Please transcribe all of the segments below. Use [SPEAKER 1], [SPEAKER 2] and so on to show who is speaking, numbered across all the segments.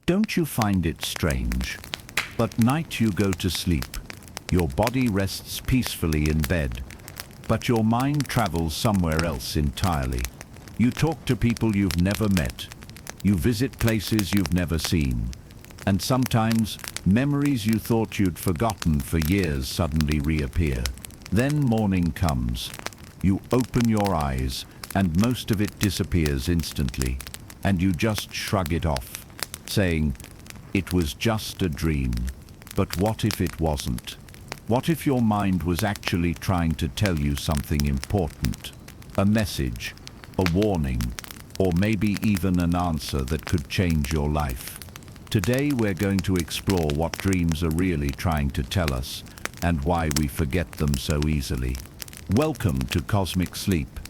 [SPEAKER 1] Don't you find it strange? At night you go to sleep. Your body rests peacefully in bed, but your mind travels somewhere else entirely. You talk to people you've never met. You visit places you've never seen. And sometimes, memories you thought you'd forgotten for years suddenly reappear. Then morning comes. You open your eyes, and most of it disappears instantly. And you just shrug it off, saying, "It was just a dream." But what if it wasn't? What if your mind was actually trying to tell you something important? A message, a warning, or maybe even an answer that could change your life. Today we're going to explore what dreams are really trying to tell us and why we forget them so easily. Welcome to Cosmic Sleep.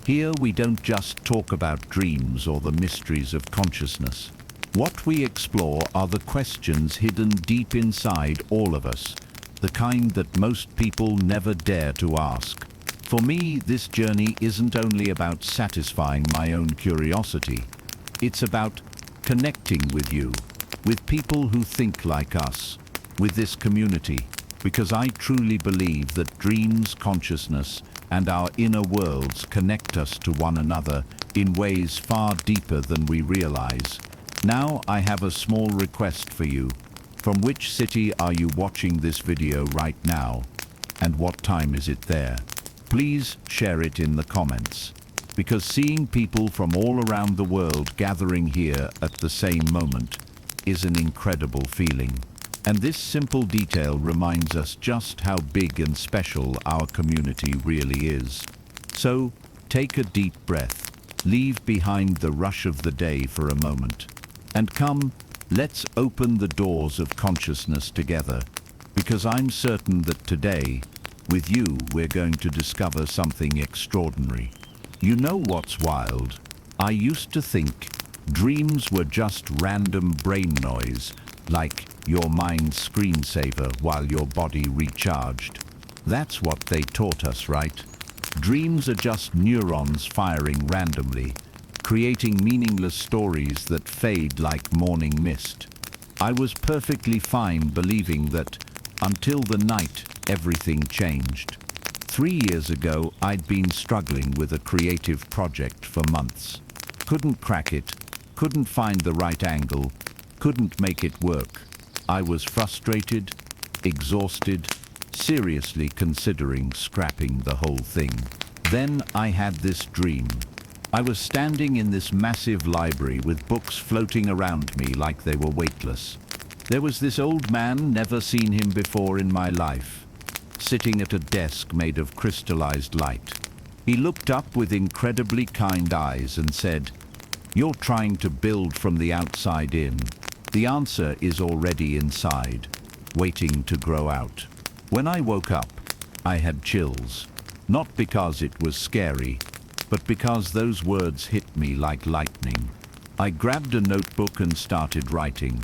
[SPEAKER 1] Here we don't just talk about dreams or the mysteries of consciousness. What we explore are the questions hidden deep inside all of us, the kind that most people never dare to ask. For me, this journey isn't only about satisfying my own curiosity. It's about connecting with you, with people who think like us, with this community, because I truly believe that dreams, consciousness, and our inner worlds connect us to one another in ways far deeper than we realize. Now I have a small request for you. From which city are you watching this video right now? And what time is it there? Please share it in the comments. Because seeing people from all around the world gathering here at the same moment is an incredible feeling. And this simple detail reminds us just how big and special our community really is. So, take a deep breath, leave behind the rush of the day for a moment, and come, let's open the doors of consciousness together, because I'm certain that today, with you, we're going to discover something extraordinary. You know what's wild? I used to think dreams were just random brain noise, like your mind's screensaver while your body recharged. That's what they taught us, right? Dreams are just neurons firing randomly, creating meaningless stories that fade like morning mist. I was perfectly fine believing that until the night everything changed. 3 years ago, I'd been struggling with a creative project for months. Couldn't crack it, couldn't find the right angle, couldn't make it work. I was frustrated, exhausted, seriously considering scrapping the whole thing. Then I had this dream. I was standing in this massive library with books floating around me like they were weightless. There was this old man, never seen him before in my life, sitting at a desk made of crystallized light. He looked up with incredibly kind eyes and said, "You're trying to build from the outside in. The answer is already inside, waiting to grow out." When I woke up, I had chills. Not because it was scary, but because those words hit me like lightning. I grabbed a notebook and started writing.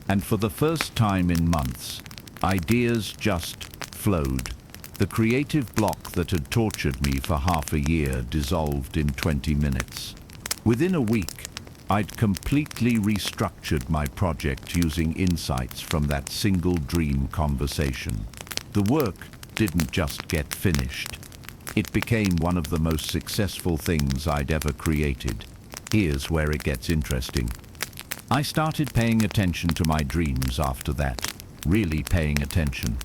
[SPEAKER 1] And for the first time in months, ideas just flowed. The creative block that had tortured me for half a year dissolved in 20 minutes. Within a week, I'd completely restructured my project using insights from that single dream conversation. The work didn't just get finished. It became one of the most successful things I'd ever created. Here's where it gets interesting. I started paying attention to my dreams after that, really paying attention.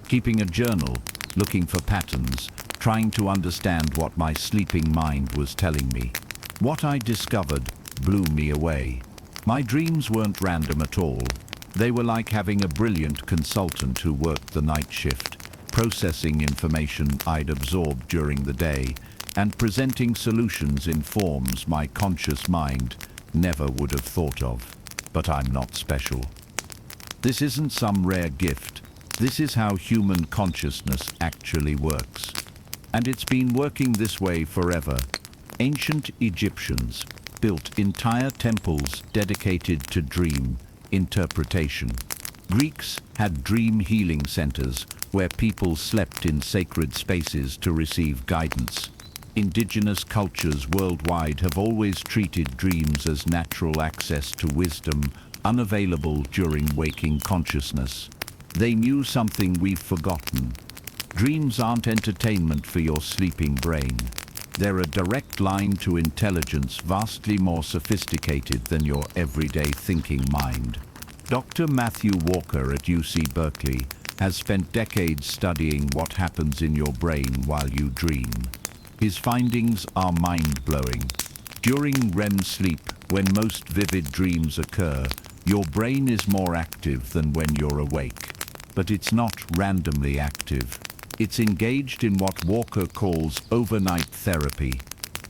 [SPEAKER 1] Keeping a journal, looking for patterns, trying to understand what my sleeping mind was telling me. What I discovered blew me away. My dreams weren't random at all. They were like having a brilliant consultant who worked the night shift, processing information I'd absorbed during the day and presenting solutions in forms my conscious mind never would have thought of. But I'm not special. This isn't some rare gift. This is how human consciousness actually works. And it's been working this way forever. Ancient Egyptians built entire temples dedicated to dream interpretation. Greeks had dream healing centers where people slept in sacred spaces to receive guidance. Indigenous cultures worldwide have always treated dreams as natural access to wisdom, unavailable during waking consciousness. They knew something we've forgotten. Dreams aren't entertainment for your sleeping brain. They're a direct line to intelligence vastly more sophisticated than your everyday thinking mind. Dr. Matthew Walker at UC Berkeley has spent decades studying what happens in your brain while you dream. His findings are mind-blowing. During REM sleep, when most vivid dreams occur, your brain is more active than when you're awake. But it's not randomly active. It's engaged in what Walker calls overnight therapy,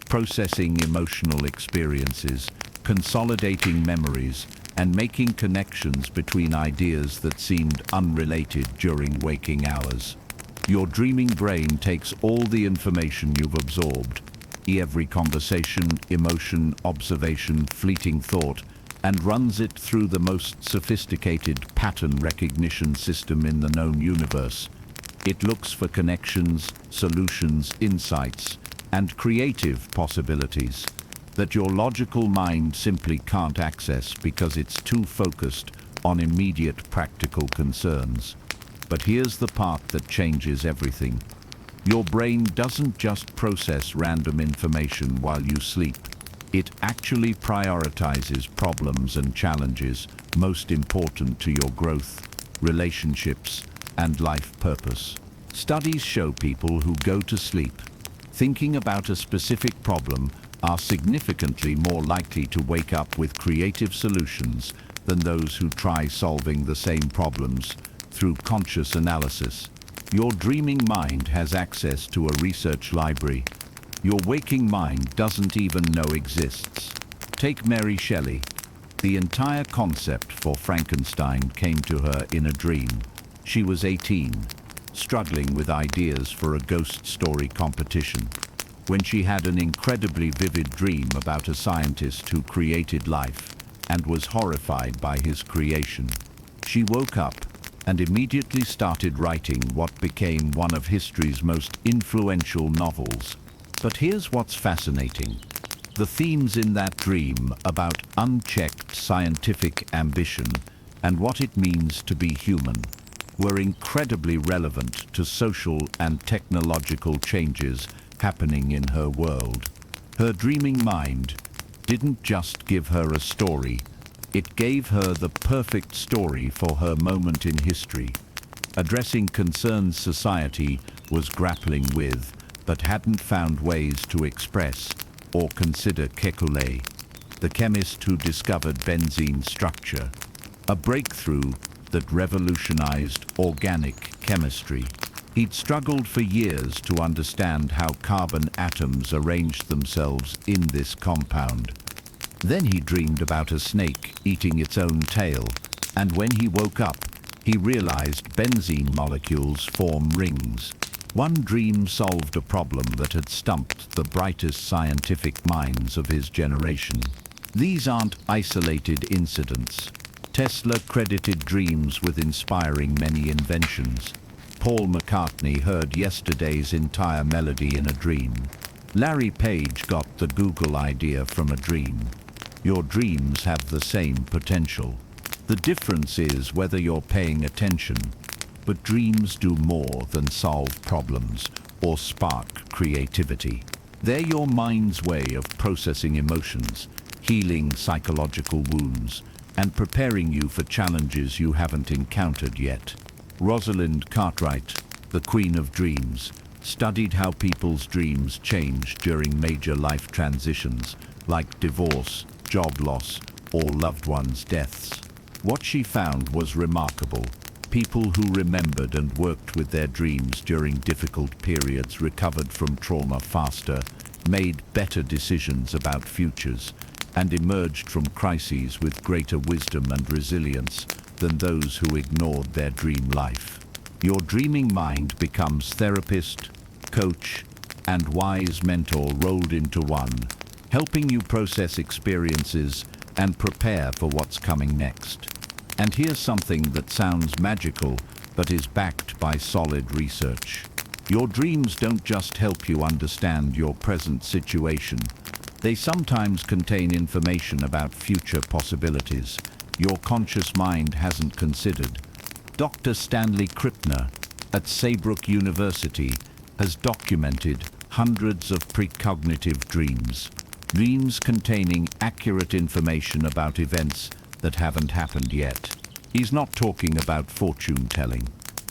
[SPEAKER 1] processing emotional experiences, consolidating memories, and making connections between ideas that seemed unrelated during waking hours. Your dreaming brain takes all the information you've absorbed, every conversation, emotion, observation, fleeting thought, and runs it through the most sophisticated pattern recognition system in the known universe. It looks for connections, solutions, insights, and creative possibilities that your logical mind simply can't access because it's too focused on immediate practical concerns. But here's the part that changes everything. Your brain doesn't just process random information while you sleep. It actually prioritizes problems and challenges most important to your growth, relationships, and life purpose. Studies show people who go to sleep thinking about a specific problem are significantly more likely to wake up with creative solutions than those who try solving the same problems through conscious analysis. Your dreaming mind has access to a research library your waking mind doesn't even know exists. Take Mary Shelley. The entire concept for Frankenstein came to her in a dream. She was 18, struggling with ideas for a ghost story competition, when she had an incredibly vivid dream about a scientist who created life and was horrified by his creation. She woke up and immediately started writing what became one of history's most influential novels. But here's what's fascinating. The themes in that dream about unchecked scientific ambition and what it means to be human were incredibly relevant to social and technological changes happening in her world. Her dreaming mind didn't just give her a story, it gave her the perfect story for her moment in history, addressing concerns society was grappling with but hadn't found ways to express or consider. Kekulé, the chemist who discovered benzene structure, a breakthrough that revolutionized organic chemistry. He'd struggled for years to understand how carbon atoms arranged themselves in this compound. Then he dreamed about a snake eating its own tail, and when he woke up, he realized benzene molecules form rings. One dream solved a problem that had stumped the brightest scientific minds of his generation. These aren't isolated incidents. Tesla credited dreams with inspiring many inventions. Paul McCartney heard yesterday's entire melody in a dream. Larry Page got the Google idea from a dream. Your dreams have the same potential. The difference is whether you're paying attention. But dreams do more than solve problems or spark creativity. They're your mind's way of processing emotions, healing psychological wounds, and preparing you for challenges you haven't encountered yet. Rosalind Cartwright, the Queen of Dreams, studied how people's dreams change during major life transitions, like divorce, job loss, or loved ones' deaths. What she found was remarkable. People who remembered and worked with their dreams during difficult periods recovered from trauma faster, made better decisions about futures, and emerged from crises with greater wisdom and resilience than those who ignored their dream life. Your dreaming mind becomes therapist, coach, and wise mentor rolled into one, helping you process experiences and prepare for what's coming next. And here's something that sounds magical, but is backed by solid research. Your dreams don't just help you understand your present situation. They sometimes contain information about future possibilities, your conscious mind hasn't considered. Dr. Stanley Krippner at Saybrook University has documented hundreds of precognitive dreams. Dreams containing accurate information about events that haven't happened yet. He's not talking about fortune-telling.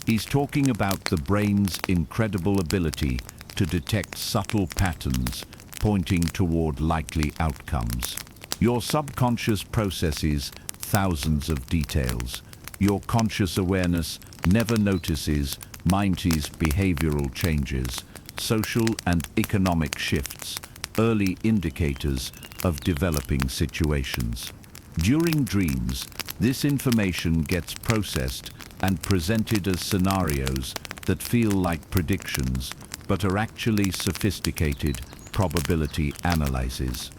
[SPEAKER 1] He's talking about the brain's incredible ability to detect subtle patterns pointing toward likely outcomes. Your subconscious processes thousands of details. Your conscious awareness never notices mind's behavioral changes, social and economic shifts, early indicators of developing situations. During dreams, this information gets processed and presented as scenarios that feel like predictions, but are actually sophisticated probability analyses.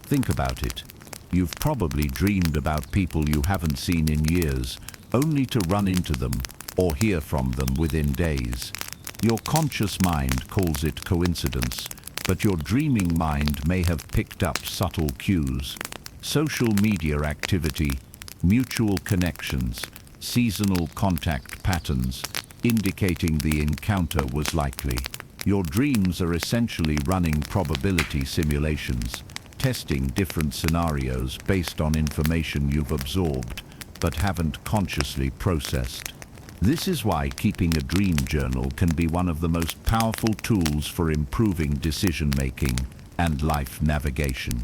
[SPEAKER 1] Think about it. You've probably dreamed about people you haven't seen in years, only to run into them or hear from them within days. Your conscious mind calls it coincidence, but your dreaming mind may have picked up subtle cues. Social media activity, mutual connections, seasonal contact patterns, indicating the encounter was likely. Your dreams are essentially running probability simulations, testing different scenarios based on information you've absorbed but haven't consciously processed. This is why keeping a dream journal can be one of the most powerful tools for improving decision-making and life navigation.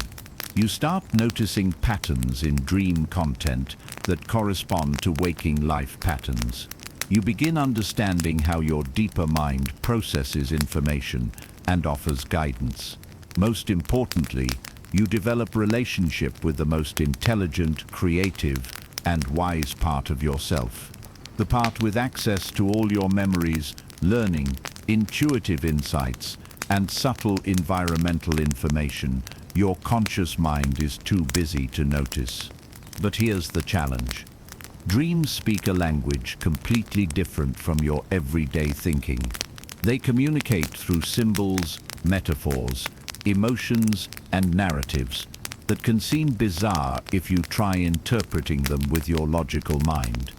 [SPEAKER 1] You start noticing patterns in dream content that correspond to waking life patterns. You begin understanding how your deeper mind processes information and offers guidance. Most importantly, you develop relationship with the most intelligent, creative, and wise part of yourself. The part with access to all your memories, learning, intuitive insights, and subtle environmental information your conscious mind is too busy to notice. But here's the challenge. Dreams speak a language completely different from your everyday thinking. They communicate through symbols, metaphors, emotions, and narratives that can seem bizarre if you try interpreting them with your logical mind.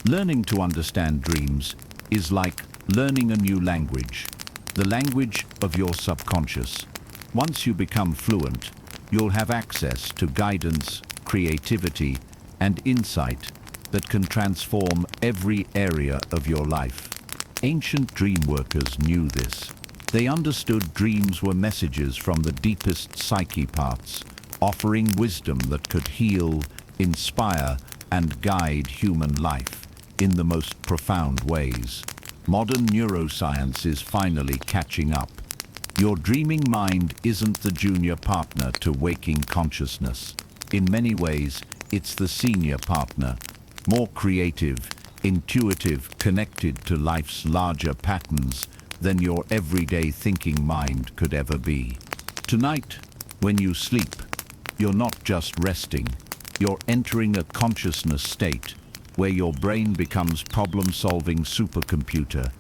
[SPEAKER 1] Learning to understand dreams is like learning a new language, the language of your subconscious. Once you become fluent, you'll have access to guidance, creativity, and insight that can transform every area of your life. Ancient dream workers knew this. They understood dreams were messages from the deepest psyche parts, offering wisdom that could heal, inspire, and guide human life in the most profound ways. Modern neuroscience is finally catching up. Your dreaming mind isn't the junior partner to waking consciousness. In many ways, it's the senior partner, more creative, intuitive, connected to life's larger patterns than your everyday thinking mind could ever be. Tonight, when you sleep, you're not just resting, you're entering a consciousness state where your brain becomes problem-solving supercomputer,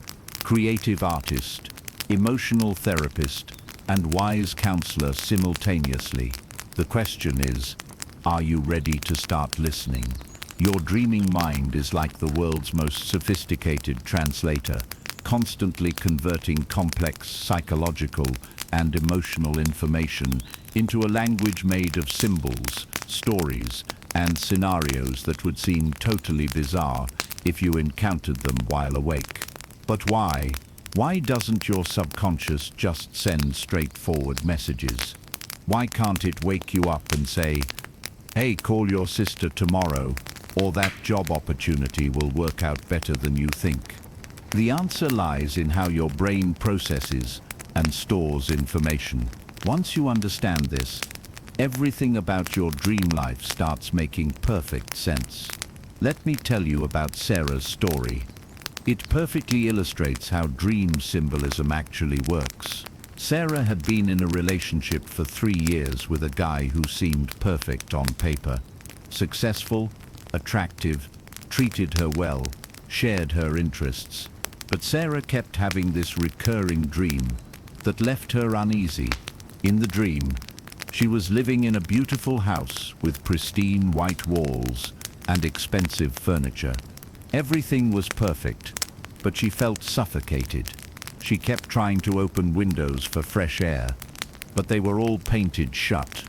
[SPEAKER 1] creative artist, emotional therapist, and wise counselor simultaneously. The question is, are you ready to start listening? Your dreaming mind is like the world's most sophisticated translator, constantly converting complex psychological and emotional information into a language made of symbols, stories, and scenarios that would seem totally bizarre if you encountered them while awake. But why? Why doesn't your subconscious just send straightforward messages? Why can't it wake you up and say, "Hey, call your sister tomorrow," or "that job opportunity will work out better than you think"? The answer lies in how your brain processes and stores information. Once you understand this, everything about your dream life starts making perfect sense. Let me tell you about Sarah's story. It perfectly illustrates how dream symbolism actually works. Sarah had been in a relationship for 3 years with a guy who seemed perfect on paper. Successful, attractive, treated her well, shared her interests. But Sarah kept having this recurring dream that left her uneasy. In the dream, she was living in a beautiful house with pristine white walls, and expensive furniture. Everything was perfect, but she felt suffocated. She kept trying to open windows for fresh air, but they were all painted shut.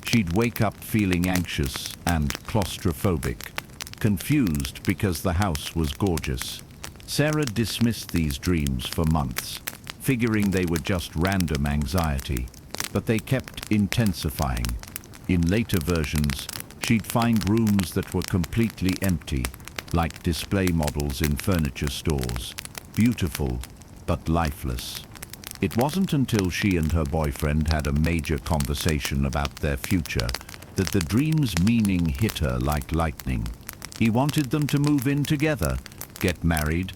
[SPEAKER 1] She'd wake up feeling anxious and claustrophobic, confused because the house was gorgeous. Sarah dismissed these dreams for months, figuring they were just random anxiety, but they kept intensifying. In later versions, she'd find rooms that were completely empty, like display models in furniture stores, beautiful but lifeless. It wasn't until she and her boyfriend had a major conversation about their future that the dream's meaning hit her like lightning. He wanted them to move in together, get married,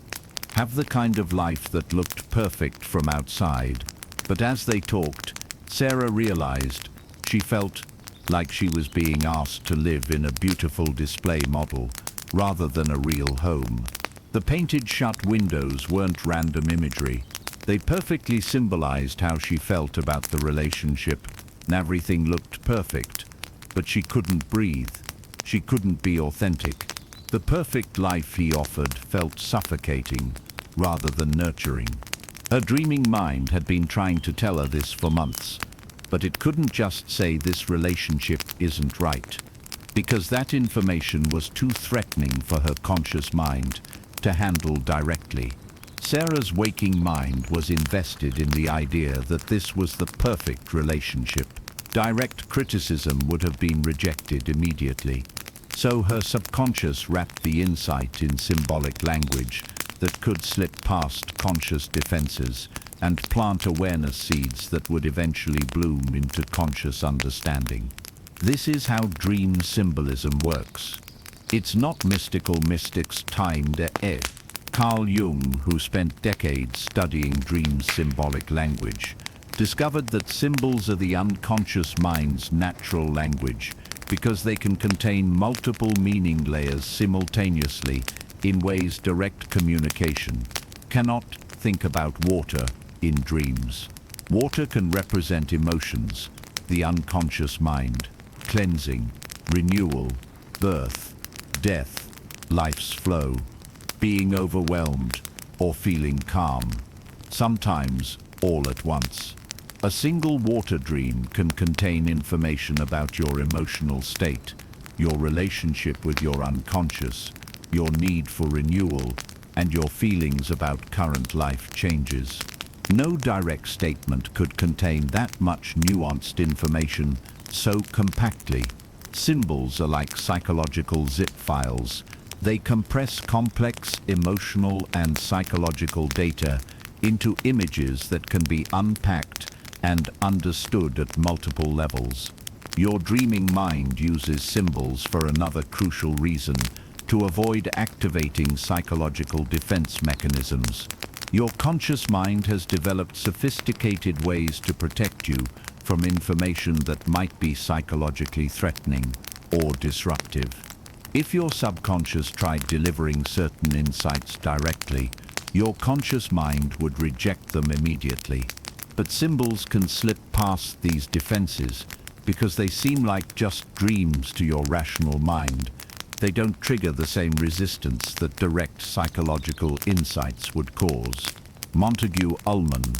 [SPEAKER 1] have the kind of life that looked perfect from outside. But as they talked, Sarah realized she felt like she was being asked to live in a beautiful display model rather than a real home. The painted shut windows weren't random imagery. They perfectly symbolized how she felt about the relationship. Everything looked perfect, but she couldn't breathe. She couldn't be authentic. The perfect life he offered felt suffocating rather than nurturing. Her dreaming mind had been trying to tell her this for months, but it couldn't just say this relationship isn't right, because that information was too threatening for her conscious mind to handle directly. Sarah's waking mind was invested in the idea that this was the perfect relationship. Direct criticism would have been rejected immediately. So her subconscious wrapped the insight in symbolic language that could slip past conscious defenses and plant awareness seeds that would eventually bloom into conscious understanding. This is how dream symbolism works. It's not mystical mystics timed Carl Jung, who spent decades studying dreams' symbolic language, discovered that symbols are the unconscious mind's natural language because they can contain multiple meaning layers simultaneously in ways direct communication cannot. Think about water in dreams. Water can represent emotions, the unconscious mind, cleansing, renewal, birth, death, life's flow, being overwhelmed, or feeling calm. Sometimes all at once. A single water dream can contain information about your emotional state, your relationship with your unconscious, your need for renewal, and your feelings about current life changes. No direct statement could contain that much nuanced information so compactly. Symbols are like psychological zip files. They compress complex emotional and psychological data into images that can be unpacked and understood at multiple levels. Your dreaming mind uses symbols for another crucial reason: to avoid activating psychological defense mechanisms. Your conscious mind has developed sophisticated ways to protect you from information that might be psychologically threatening or disruptive. If your subconscious tried delivering certain insights directly, your conscious mind would reject them immediately. But symbols can slip past these defenses because they seem like just dreams to your rational mind. They don't trigger the same resistance that direct psychological insights would cause. Montague Ullman,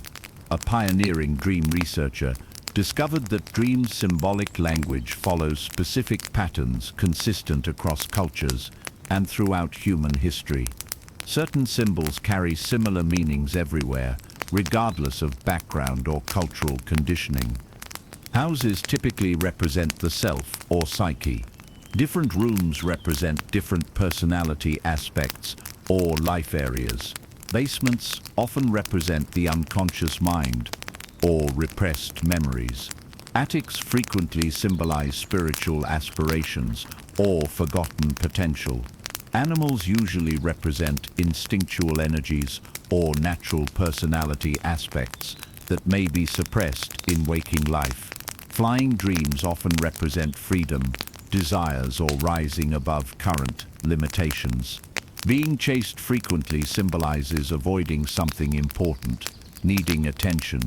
[SPEAKER 1] a pioneering dream researcher, discovered that dreams' symbolic language follows specific patterns consistent across cultures and throughout human history. Certain symbols carry similar meanings everywhere, regardless of background or cultural conditioning. Houses typically represent the self or psyche. Different rooms represent different personality aspects or life areas. Basements often represent the unconscious mind or repressed memories. Attics frequently symbolize spiritual aspirations or forgotten potential. Animals usually represent instinctual energies or natural personality aspects that may be suppressed in waking life. Flying dreams often represent freedom, desires, or rising above current limitations. Being chased frequently symbolizes avoiding something important, needing attention.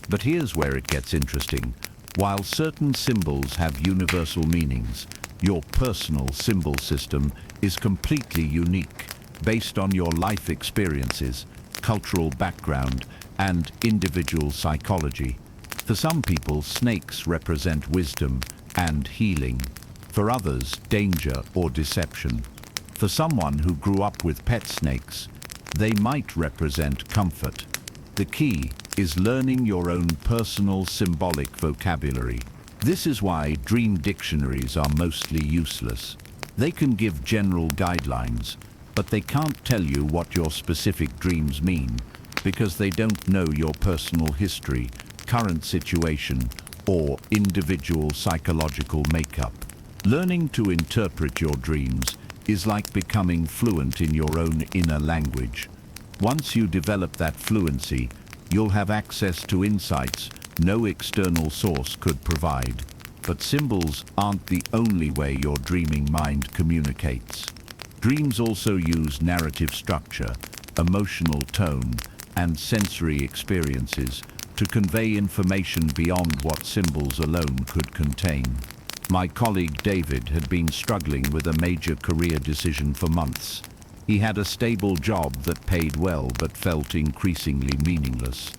[SPEAKER 1] But here's where it gets interesting. While certain symbols have universal meanings, Your personal symbol system is completely unique, based on your life experiences, cultural background, and individual psychology. For some people, snakes represent wisdom and healing. For others, danger or deception. For someone who grew up with pet snakes, they might represent comfort. The key is learning your own personal symbolic vocabulary. This is why dream dictionaries are mostly useless. They can give general guidelines, but they can't tell you what your specific dreams mean, because they don't know your personal history, current situation, or individual psychological makeup. Learning to interpret your dreams is like becoming fluent in your own inner language. Once you develop that fluency, you'll have access to insights no external source could provide. But symbols aren't the only way your dreaming mind communicates. Dreams also use narrative structure, emotional tone, and sensory experiences to convey information beyond what symbols alone could contain. My colleague David had been struggling with a major career decision for months. He had a stable job that paid well but felt increasingly meaningless.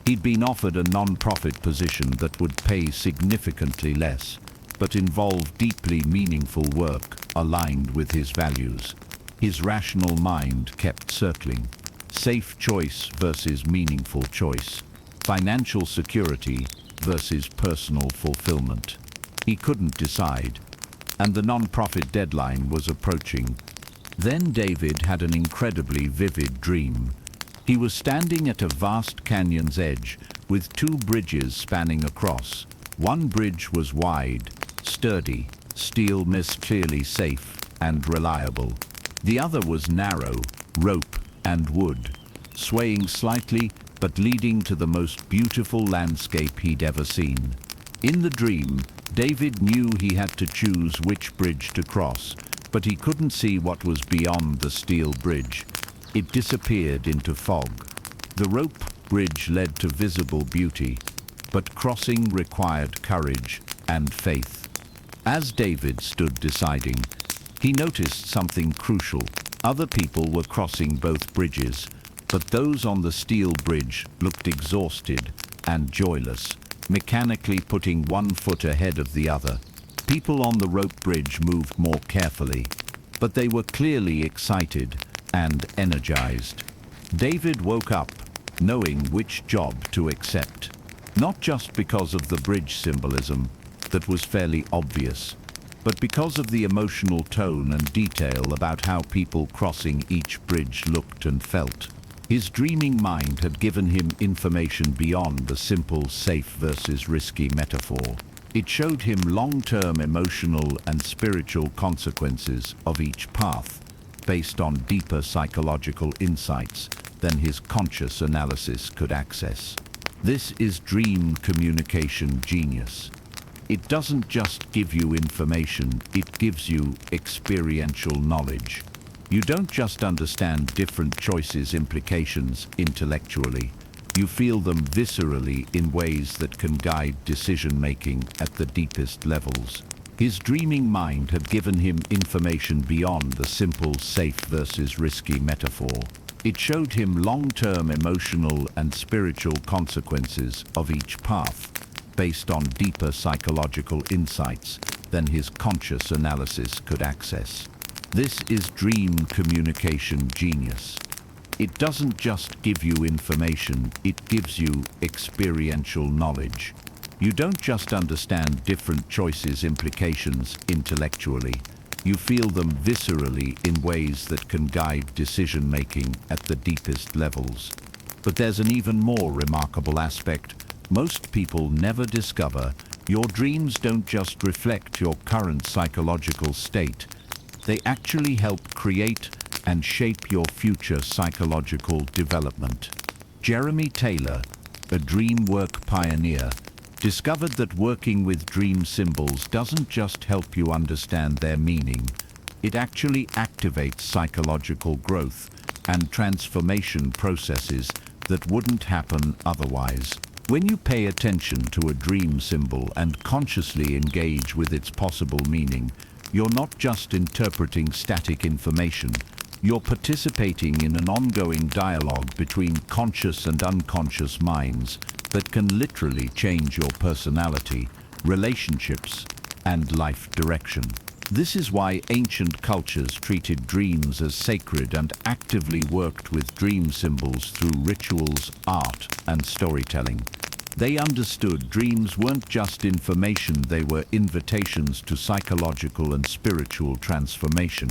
[SPEAKER 1] He'd been offered a non-profit position that would pay significantly less, but involve deeply meaningful work aligned with his values. His rational mind kept circling. Safe choice versus meaningful choice. Financial security versus personal fulfillment. He couldn't decide, and the non-profit deadline was approaching. Then David had an incredibly vivid dream. He was standing at a vast canyon's edge with two bridges spanning across. One bridge was wide, sturdy, steel mist clearly safe and reliable. The other was narrow, rope and wood, swaying slightly but leading to the most beautiful landscape he'd ever seen. In the dream, David knew he had to choose which bridge to cross, but he couldn't see what was beyond the steel bridge. It disappeared into fog. The rope bridge led to visible beauty, but crossing required courage and faith. As David stood deciding, he noticed something crucial. Other people were crossing both bridges, but those on the steel bridge looked exhausted and joyless, mechanically putting one foot ahead of the other. People on the rope bridge moved more carefully, but they were clearly excited and energized. David woke up, knowing which job to accept. Not just because of the bridge symbolism, that was fairly obvious, but because of the emotional tone and detail about how people crossing each bridge looked and felt. His dreaming mind had given him information beyond the simple safe versus risky metaphor. It showed him long-term emotional and spiritual consequences of each path, based on deeper psychological insights than his conscious analysis could access. This is dream communication genius. It doesn't just give you information, it gives you experiential knowledge. You don't just understand different choices' implications intellectually. You feel them viscerally in ways that can guide decision-making at the deepest levels. His dreaming mind had given him information beyond the simple safe versus risky metaphor. It showed him long-term emotional and spiritual consequences of each path, based on deeper psychological insights than his conscious analysis could access. This is dream communication genius. It doesn't just give you information, it gives you experiential knowledge. You don't just understand different choices' implications intellectually. You feel them viscerally in ways that can guide decision-making at the deepest levels. But there's an even more remarkable aspect most people never discover. Your dreams don't just reflect your current psychological state. They actually help create and shape your future psychological development. Jeremy Taylor, a dream work pioneer, discovered that working with dream symbols doesn't just help you understand their meaning, it actually activates psychological growth and transformation processes that wouldn't happen otherwise. When you pay attention to a dream symbol and consciously engage with its possible meaning, You're not just interpreting static information, you're participating in an ongoing dialogue between conscious and unconscious minds that can literally change your personality, relationships, and life direction. This is why ancient cultures treated dreams as sacred and actively worked with dream symbols through rituals, art, and storytelling. They understood dreams weren't just information, they were invitations to psychological and spiritual transformation.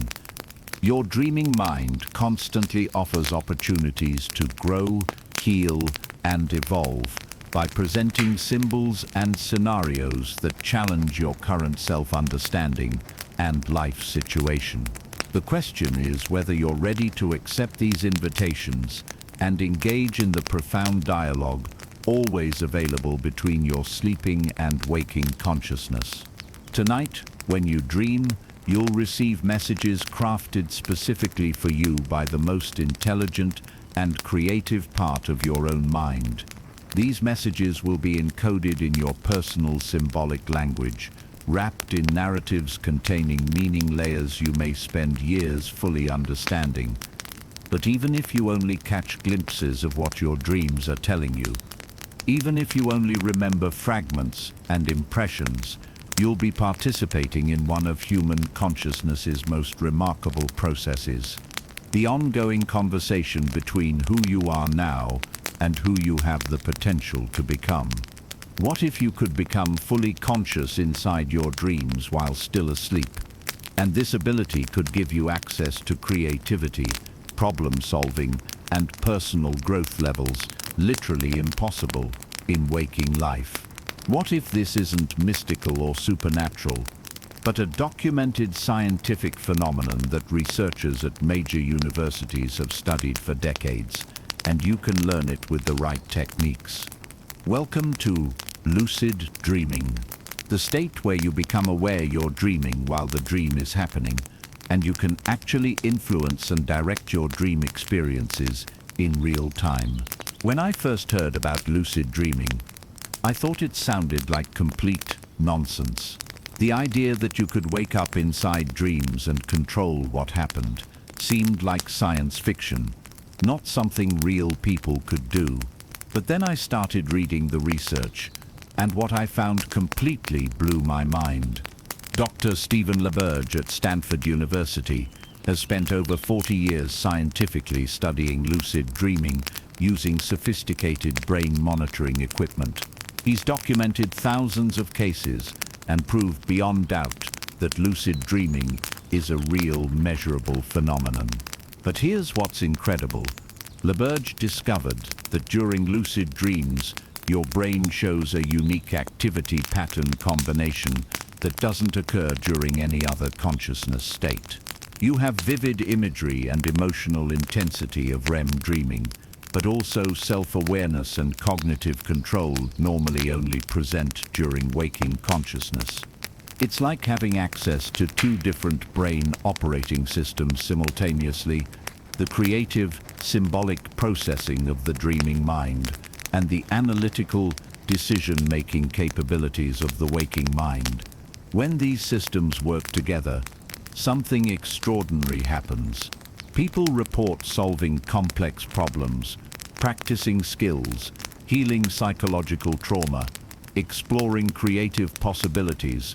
[SPEAKER 1] Your dreaming mind constantly offers opportunities to grow, heal, and evolve by presenting symbols and scenarios that challenge your current self-understanding and life situation. The question is whether you're ready to accept these invitations and engage in the profound dialogue always available between your sleeping and waking consciousness. Tonight, when you dream, you'll receive messages crafted specifically for you by the most intelligent and creative part of your own mind. These messages will be encoded in your personal symbolic language, wrapped in narratives containing meaning layers you may spend years fully understanding. But even if you only catch glimpses of what your dreams are telling you, even if you only remember fragments and impressions, you'll be participating in one of human consciousness's most remarkable processes. The ongoing conversation between who you are now and who you have the potential to become. What if you could become fully conscious inside your dreams while still asleep? And this ability could give you access to creativity, problem solving, and personal growth levels literally impossible in waking life. What if this isn't mystical or supernatural, but a documented scientific phenomenon that researchers at major universities have studied for decades, and you can learn it with the right techniques? Welcome to lucid dreaming, the state where you become aware you're dreaming while the dream is happening, and you can actually influence and direct your dream experiences in real time. When I first heard about lucid dreaming, I thought it sounded like complete nonsense. The idea that you could wake up inside dreams and control what happened seemed like science fiction, not something real people could do. But then I started reading the research, and what I found completely blew my mind. Dr. Stephen LaBerge at Stanford University has spent over 40 years scientifically studying lucid dreaming using sophisticated brain monitoring equipment. He's documented thousands of cases and proved beyond doubt that lucid dreaming is a real, measurable phenomenon. But here's what's incredible. LaBerge discovered that during lucid dreams, your brain shows a unique activity pattern combination that doesn't occur during any other consciousness state. You have vivid imagery and emotional intensity of REM dreaming, but also self-awareness and cognitive control normally only present during waking consciousness. It's like having access to two different brain operating systems simultaneously: the creative, symbolic processing of the dreaming mind and the analytical, decision-making capabilities of the waking mind. When these systems work together, something extraordinary happens. People report solving complex problems, practicing skills, healing psychological trauma, exploring creative possibilities,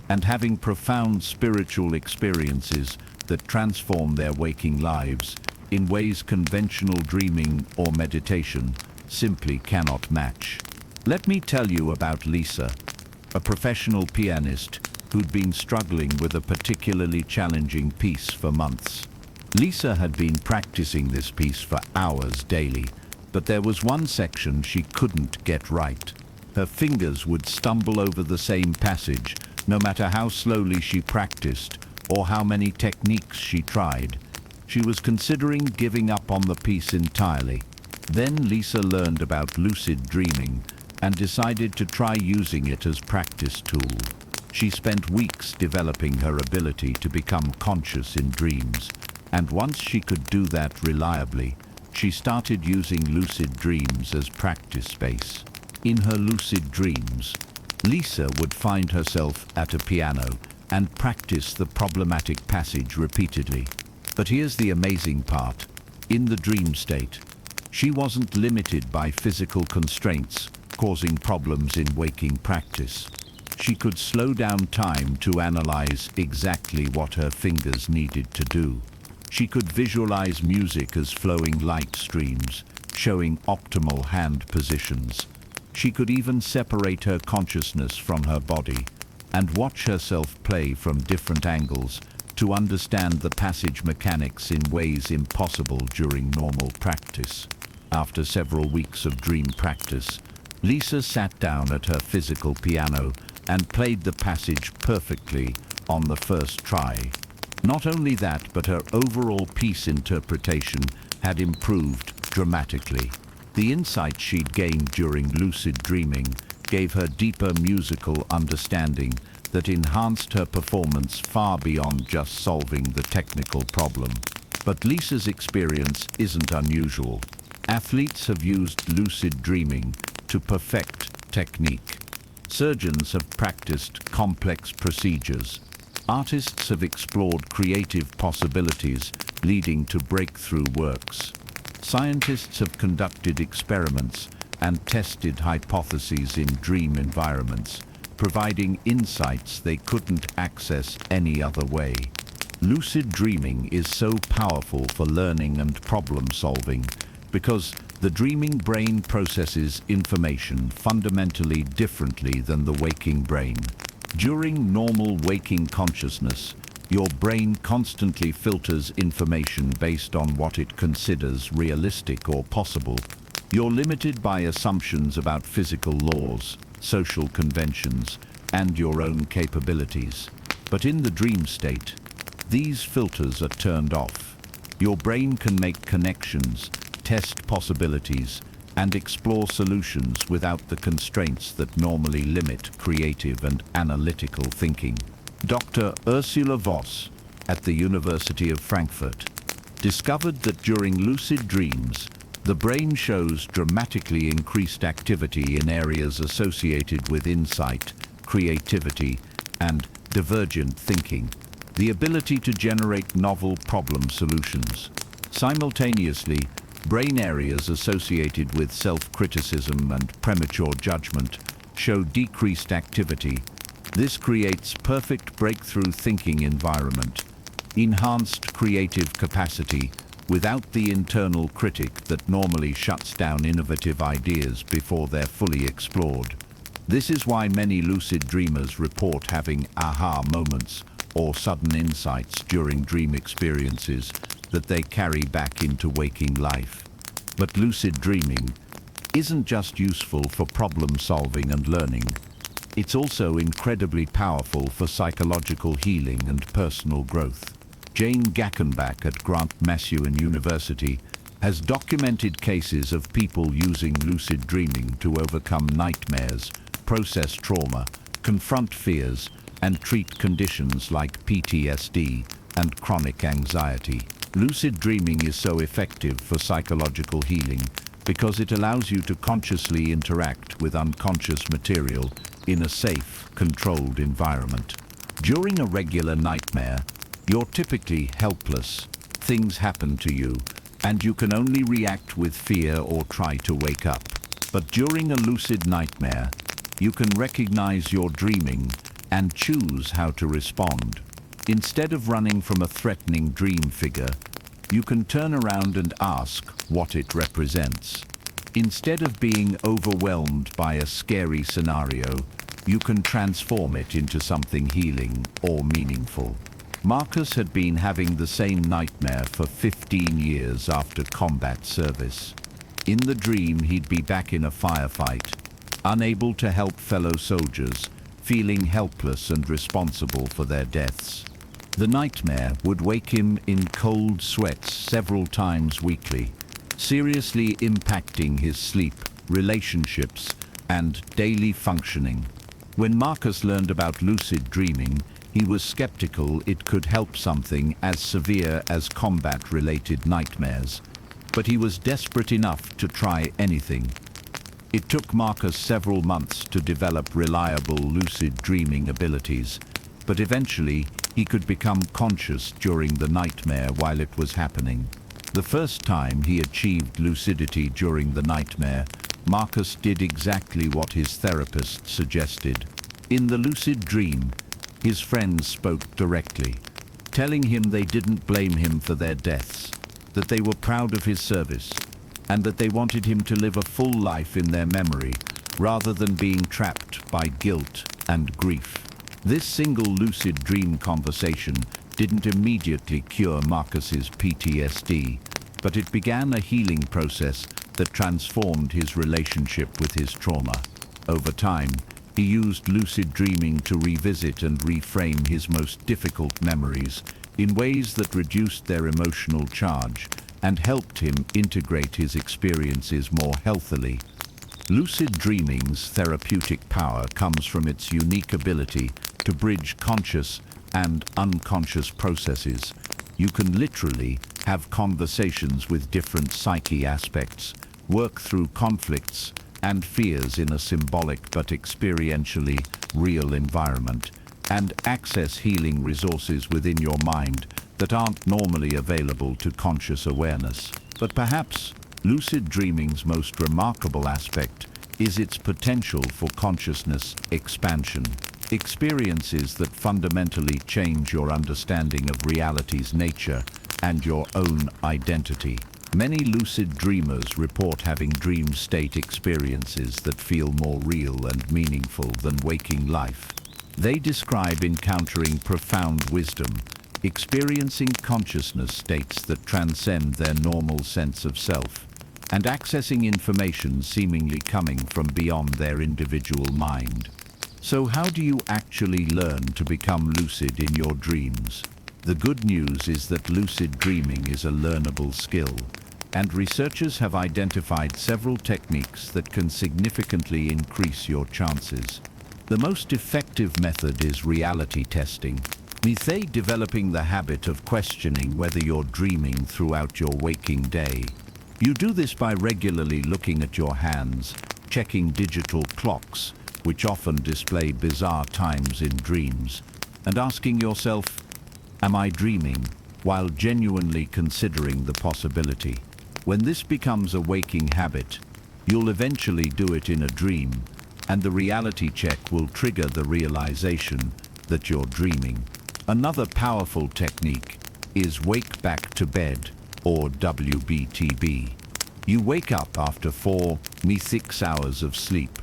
[SPEAKER 1] and having profound spiritual experiences that transform their waking lives in ways conventional dreaming or meditation simply cannot match. Let me tell you about Lisa, a professional pianist who'd been struggling with a particularly challenging piece for months. Lisa had been practicing this piece for hours daily, but there was one section she couldn't get right. Her fingers would stumble over the same passage, no matter how slowly she practiced or how many techniques she tried. She was considering giving up on the piece entirely. Then Lisa learned about lucid dreaming and decided to try using it as practice tool. She spent weeks developing her ability to become conscious in dreams, and once she could do that reliably, she started using lucid dreams as practice space. In her lucid dreams, Lisa would find herself at a piano, and practice the problematic passage repeatedly. But here's the amazing part. In the dream state, she wasn't limited by physical constraints causing problems in waking practice. She could slow down time to analyze exactly what her fingers needed to do. She could visualize music as flowing light streams, showing optimal hand positions. She could even separate her consciousness from her body and watch herself play from different angles to understand the passage mechanics in ways impossible during normal practice. After several weeks of dream practice, Lisa sat down at her physical piano and played the passage perfectly on the first try. Not only that, but her overall piece interpretation had improved dramatically. The insight she'd gained during lucid dreaming gave her deeper musical understanding that enhanced her performance far beyond just solving the technical problem. But Lisa's experience isn't unusual. Athletes have used lucid dreaming to perfect technique. Surgeons have practiced complex procedures. Artists have explored creative possibilities leading to breakthrough works. Scientists have conducted experiments and tested hypotheses in dream environments, providing insights they couldn't access any other way. Lucid dreaming is so powerful for learning and problem solving because the dreaming brain processes information fundamentally differently than the waking brain. During normal waking consciousness, your brain constantly filters information based on what it considers realistic or possible. You're limited by assumptions about physical laws, social conventions, and your own capabilities. But in the dream state, these filters are turned off. Your brain can make connections, test possibilities, and explore solutions without the constraints that normally limit creative and analytical thinking. Dr. Ursula Voss at the University of Frankfurt discovered that during lucid dreams, the brain shows dramatically increased activity in areas associated with insight, creativity, and divergent thinking, the ability to generate novel problem solutions. Simultaneously, brain areas associated with self-criticism and premature judgment show decreased activity. This creates perfect breakthrough thinking environment, enhanced creative capacity without the internal critic that normally shuts down innovative ideas before they're fully explored. This is why many lucid dreamers report having aha moments or sudden insights during dream experiences that they carry back into waking life. But lucid dreaming isn't just useful for problem solving and learning. It's also incredibly powerful for psychological healing and personal growth. Jane Gackenbach at Grant Masuin University has documented cases of people using lucid dreaming to overcome nightmares, process trauma, confront fears, and treat conditions like PTSD and chronic anxiety. Lucid dreaming is so effective for psychological healing because it allows you to consciously interact with unconscious material in a safe, controlled environment. During a regular nightmare, you're typically helpless. Things happen to you, and you can only react with fear or try to wake up. But during a lucid nightmare, you can recognize you're dreaming and choose how to respond. Instead of running from a threatening dream figure, you can turn around and ask what it represents. Instead of being overwhelmed by a scary scenario, you can transform it into something healing or meaningful. Marcus had been having the same nightmare for 15 years after combat service. In the dream, he'd be back in a firefight, unable to help fellow soldiers, feeling helpless and responsible for their deaths. The nightmare would wake him in cold sweats several times weekly, seriously impacting his sleep, relationships, and daily functioning. When Marcus learned about lucid dreaming, he was skeptical it could help something as severe as combat-related nightmares, but he was desperate enough to try anything. It took Marcus several months to develop reliable lucid dreaming abilities, but eventually he could become conscious during the nightmare while it was happening. The first time he achieved lucidity during the nightmare, Marcus did exactly what his therapist suggested. In the lucid dream, his friends spoke directly, telling him they didn't blame him for their deaths, that they were proud of his service, and that they wanted him to live a full life in their memory, rather than being trapped by guilt and grief. This single lucid dream conversation didn't immediately cure Marcus's PTSD, but it began a healing process that transformed his relationship with his trauma. Over time, he used lucid dreaming to revisit and reframe his most difficult memories in ways that reduced their emotional charge and helped him integrate his experiences more healthily. Lucid dreaming's therapeutic power comes from its unique ability to bridge conscious and unconscious processes. You can literally have conversations with different psyche aspects, work through conflicts and fears in a symbolic but experientially real environment, and access healing resources within your mind that aren't normally available to conscious awareness. But perhaps lucid dreaming's most remarkable aspect is its potential for consciousness expansion. Experiences that fundamentally change your understanding of reality's nature and your own identity. Many lucid dreamers report having dream state experiences that feel more real and meaningful than waking life. They describe encountering profound wisdom, experiencing consciousness states that transcend their normal sense of self, and accessing information seemingly coming from beyond their individual mind. So how do you actually learn to become lucid in your dreams? The good news is that lucid dreaming is a learnable skill, and researchers have identified several techniques that can significantly increase your chances. The most effective method is reality testing. Developing the habit of questioning whether you're dreaming throughout your waking day. You do this by regularly looking at your hands, checking digital clocks, which often display bizarre times in dreams, and asking yourself, am I dreaming, while genuinely considering the possibility. When this becomes a waking habit, you'll eventually do it in a dream, and the reality check will trigger the realization that you're dreaming. Another powerful technique is wake back to bed, or WBTB. You wake up after 4–6 hours of sleep.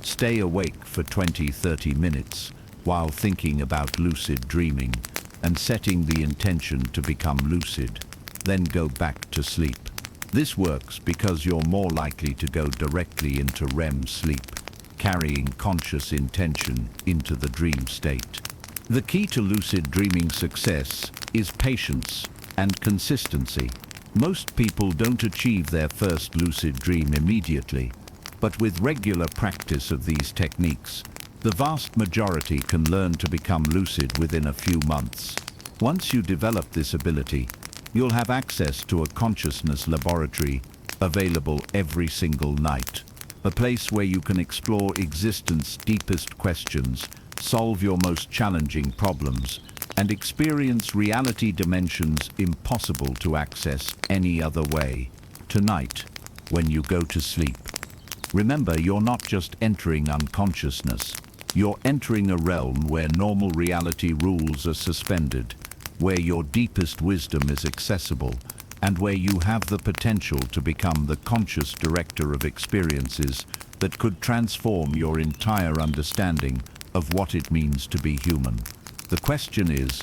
[SPEAKER 1] Stay awake for 20–30 minutes while thinking about lucid dreaming and setting the intention to become lucid. Then go back to sleep. This works because you're more likely to go directly into REM sleep, carrying conscious intention into the dream state. The key to lucid dreaming success is patience and consistency. Most people don't achieve their first lucid dream immediately, but with regular practice of these techniques, the vast majority can learn to become lucid within a few months. Once you develop this ability, you'll have access to a consciousness laboratory available every single night, a place where you can explore existence's deepest questions, solve your most challenging problems, and experience reality dimensions impossible to access any other way. Tonight, when you go to sleep, remember you're not just entering unconsciousness, you're entering a realm where normal reality rules are suspended, where your deepest wisdom is accessible, and where you have the potential to become the conscious director of experiences that could transform your entire understanding of what it means to be human. The question is,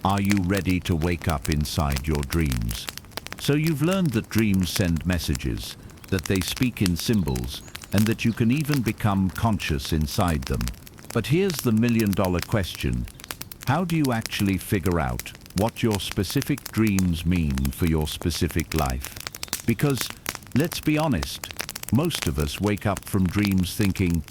[SPEAKER 1] are you ready to wake up inside your dreams? So you've learned that dreams send messages, that they speak in symbols, and that you can even become conscious inside them. But here's the million-dollar question. How do you actually figure out what your specific dreams mean for your specific life? Because, let's be honest, most of us wake up from dreams thinking,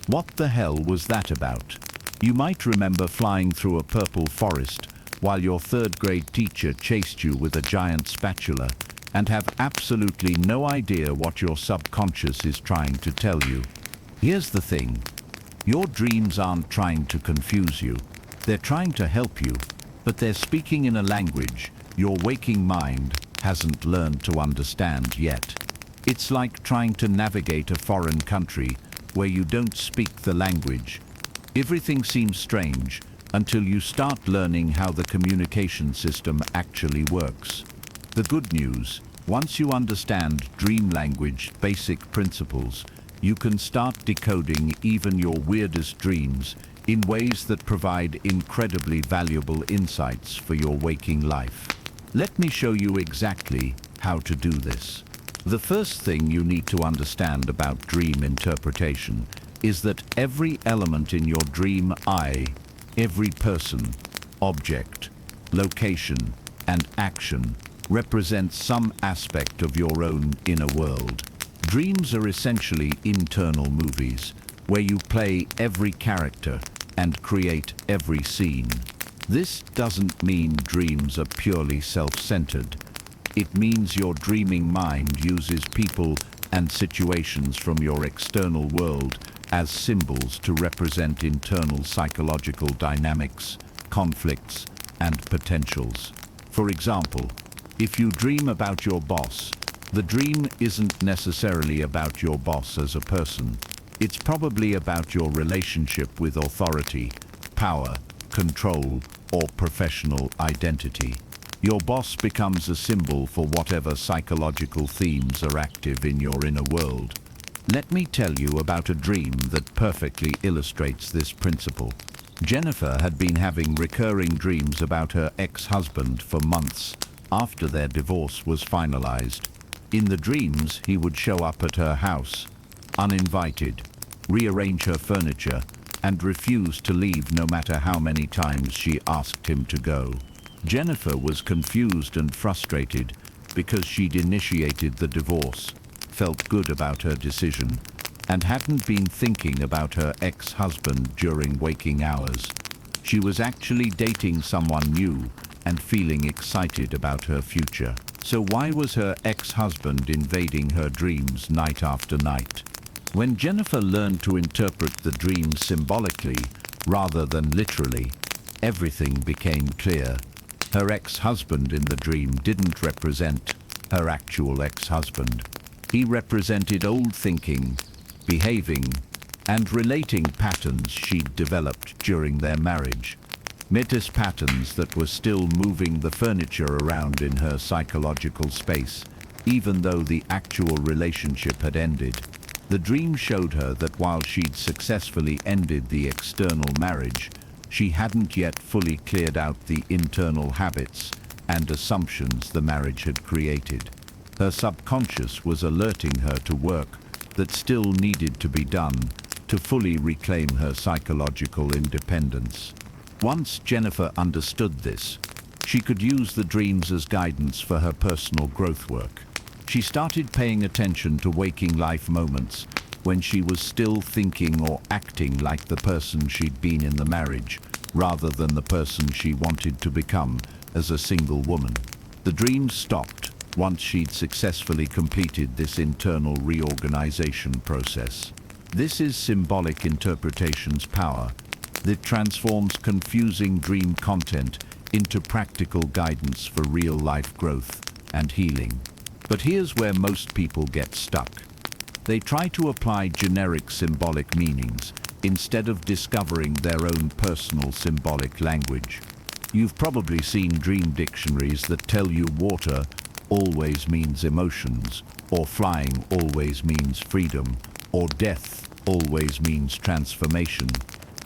[SPEAKER 1] what the hell was that about? You might remember flying through a purple forest while your third-grade teacher chased you with a giant spatula, and have absolutely no idea what your subconscious is trying to tell you. Here's the thing. Your dreams aren't trying to confuse you. They're trying to help you, but they're speaking in a language your waking mind hasn't learned to understand yet. It's like trying to navigate a foreign country where you don't speak the language. Everything seems strange until you start learning how the communication system actually works. The good news, once you understand dream language basic principles, you can start decoding even your weirdest dreams in ways that provide incredibly valuable insights for your waking life. Let me show you exactly how to do this. The first thing you need to understand about dream interpretation is that every element in your dream every person, object, location, and action represents some aspect of your own inner world. Dreams are essentially internal movies where you play every character and create every scene. This doesn't mean dreams are purely self-centered. It means your dreaming mind uses people and situations from your external world as symbols to represent internal psychological dynamics, conflicts, and potentials. For example, if you dream about your boss, the dream isn't necessarily about your boss as a person. It's probably about your relationship with authority, power, control, or professional identity. Your boss becomes a symbol for whatever psychological themes are active in your inner world. Let me tell you about a dream that perfectly illustrates this principle. Jennifer had been having recurring dreams about her ex-husband for months after their divorce was finalized. In the dreams, he would show up at her house, uninvited, rearrange her furniture, and refuse to leave no matter how many times she asked him to go. Jennifer was confused and frustrated because she'd initiated the divorce, felt good about her decision, and hadn't been thinking about her ex-husband during waking hours. She was actually dating someone new and feeling excited about her future. So why was her ex-husband invading her dreams night after night? When Jennifer learned to interpret the dream symbolically rather than literally, everything became clear. Her ex-husband in the dream didn't represent her actual ex-husband. He represented old thinking, behaving, and relating patterns she'd developed during their marriage. Metis patterns that were still moving the furniture around in her psychological space, even though the actual relationship had ended. The dream showed her that while she'd successfully ended the external marriage, she hadn't yet fully cleared out the internal habits and assumptions the marriage had created. Her subconscious was alerting her to work that still needed to be done to fully reclaim her psychological independence. Once Jennifer understood this, she could use the dreams as guidance for her personal growth work. She started paying attention to waking life moments when she was still thinking or acting like the person she'd been in the marriage, rather than the person she wanted to become as a single woman. The dreams stopped once she'd successfully completed this internal reorganization process. This is symbolic interpretation's power that transforms confusing dream content into practical guidance for real-life growth and healing. But here's where most people get stuck. They try to apply generic symbolic meanings instead of discovering their own personal symbolic language. You've probably seen dream dictionaries that tell you water always means emotions, or flying always means freedom, or death always means transformation.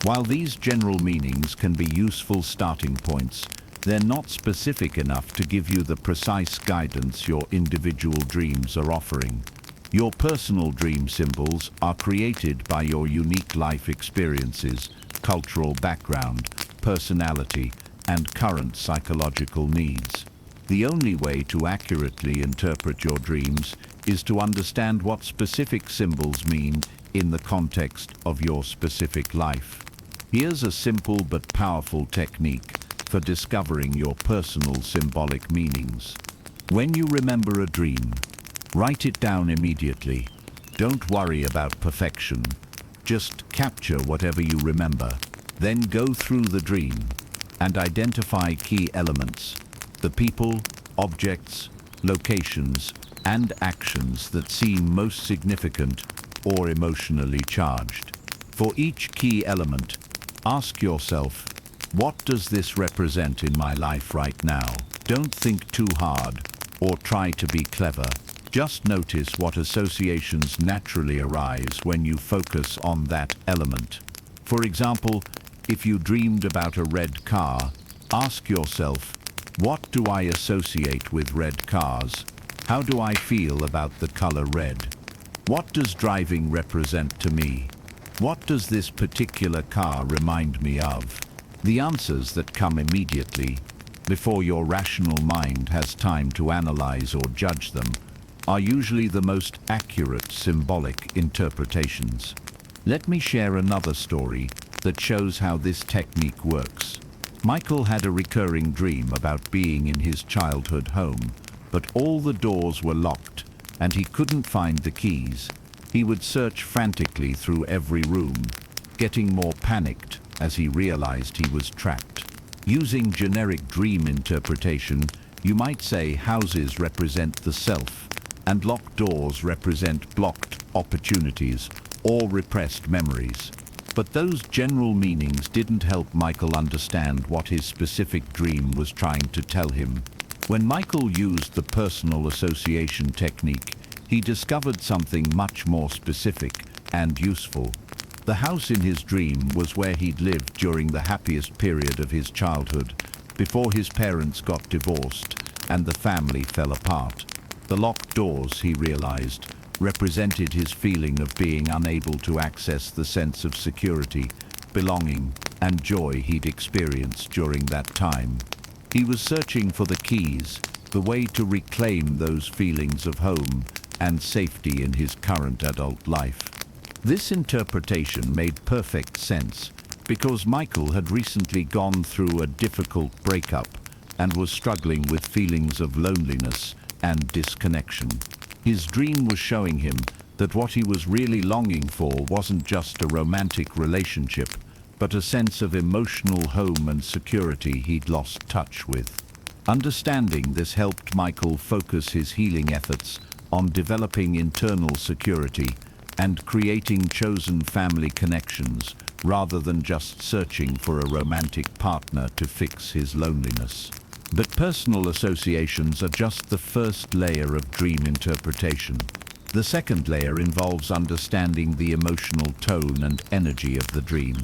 [SPEAKER 1] While these general meanings can be useful starting points, they're not specific enough to give you the precise guidance your individual dreams are offering. Your personal dream symbols are created by your unique life experiences, cultural background, personality, and current psychological needs. The only way to accurately interpret your dreams is to understand what specific symbols mean in the context of your specific life. Here's a simple but powerful technique for discovering your personal symbolic meanings. When you remember a dream, write it down immediately. Don't worry about perfection. Just capture whatever you remember. Then go through the dream and identify key elements, the people, objects, locations, and actions that seem most significant or emotionally charged. For each key element, ask yourself, what does this represent in my life right now? Don't think too hard or try to be clever. Just notice what associations naturally arise when you focus on that element. For example, if you dreamed about a red car, ask yourself, what do I associate with red cars? How do I feel about the color red? What does driving represent to me? What does this particular car remind me of? The answers that come immediately, before your rational mind has time to analyze or judge them, are usually the most accurate symbolic interpretations. Let me share another story that shows how this technique works. Michael had a recurring dream about being in his childhood home, but all the doors were locked and he couldn't find the keys. He would search frantically through every room, getting more panicked as he realized he was trapped. Using generic dream interpretation, you might say houses represent the self, and locked doors represent blocked opportunities or repressed memories. But those general meanings didn't help Michael understand what his specific dream was trying to tell him. When Michael used the personal association technique, he discovered something much more specific and useful. The house in his dream was where he'd lived during the happiest period of his childhood, before his parents got divorced and the family fell apart. The locked doors, he realized, represented his feeling of being unable to access the sense of security, belonging, and joy he'd experienced during that time. He was searching for the keys, the way to reclaim those feelings of home and safety in his current adult life. This interpretation made perfect sense because Michael had recently gone through a difficult breakup and was struggling with feelings of loneliness and disconnection. His dream was showing him that what he was really longing for wasn't just a romantic relationship, but a sense of emotional home and security he'd lost touch with. Understanding this helped Michael focus his healing efforts on developing internal security and creating chosen family connections rather than just searching for a romantic partner to fix his loneliness. But personal associations are just the first layer of dream interpretation. The second layer involves understanding the emotional tone and energy of the dream,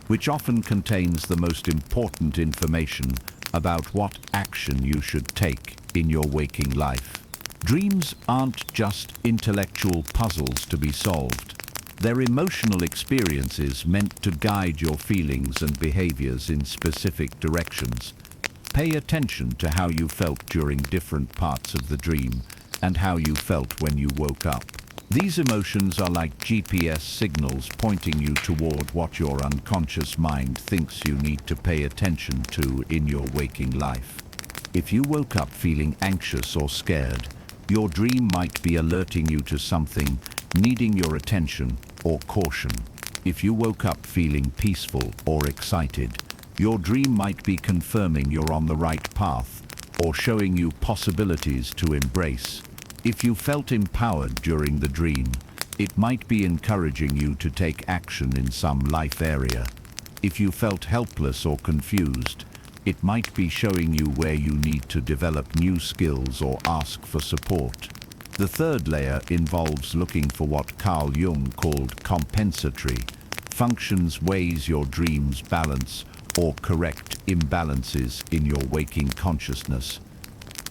[SPEAKER 1] which often contains the most important information about what action you should take in your waking life. Dreams aren't just intellectual puzzles to be solved. They're emotional experiences meant to guide your feelings and behaviors in specific directions. Pay attention to how you felt during different parts of the dream and how you felt when you woke up. These emotions are like GPS signals pointing you toward what your unconscious mind thinks you need to pay attention to in your waking life. If you woke up feeling anxious or scared, your dream might be alerting you to something needing your attention or caution. If you woke up feeling peaceful or excited, your dream might be confirming you're on the right path or showing you possibilities to embrace. If you felt empowered during the dream, it might be encouraging you to take action in some life area. If you felt helpless or confused, it might be showing you where you need to develop new skills or ask for support. The third layer involves looking for what Carl Jung called compensatory functions, ways your dreams balance or correct imbalances in your waking consciousness.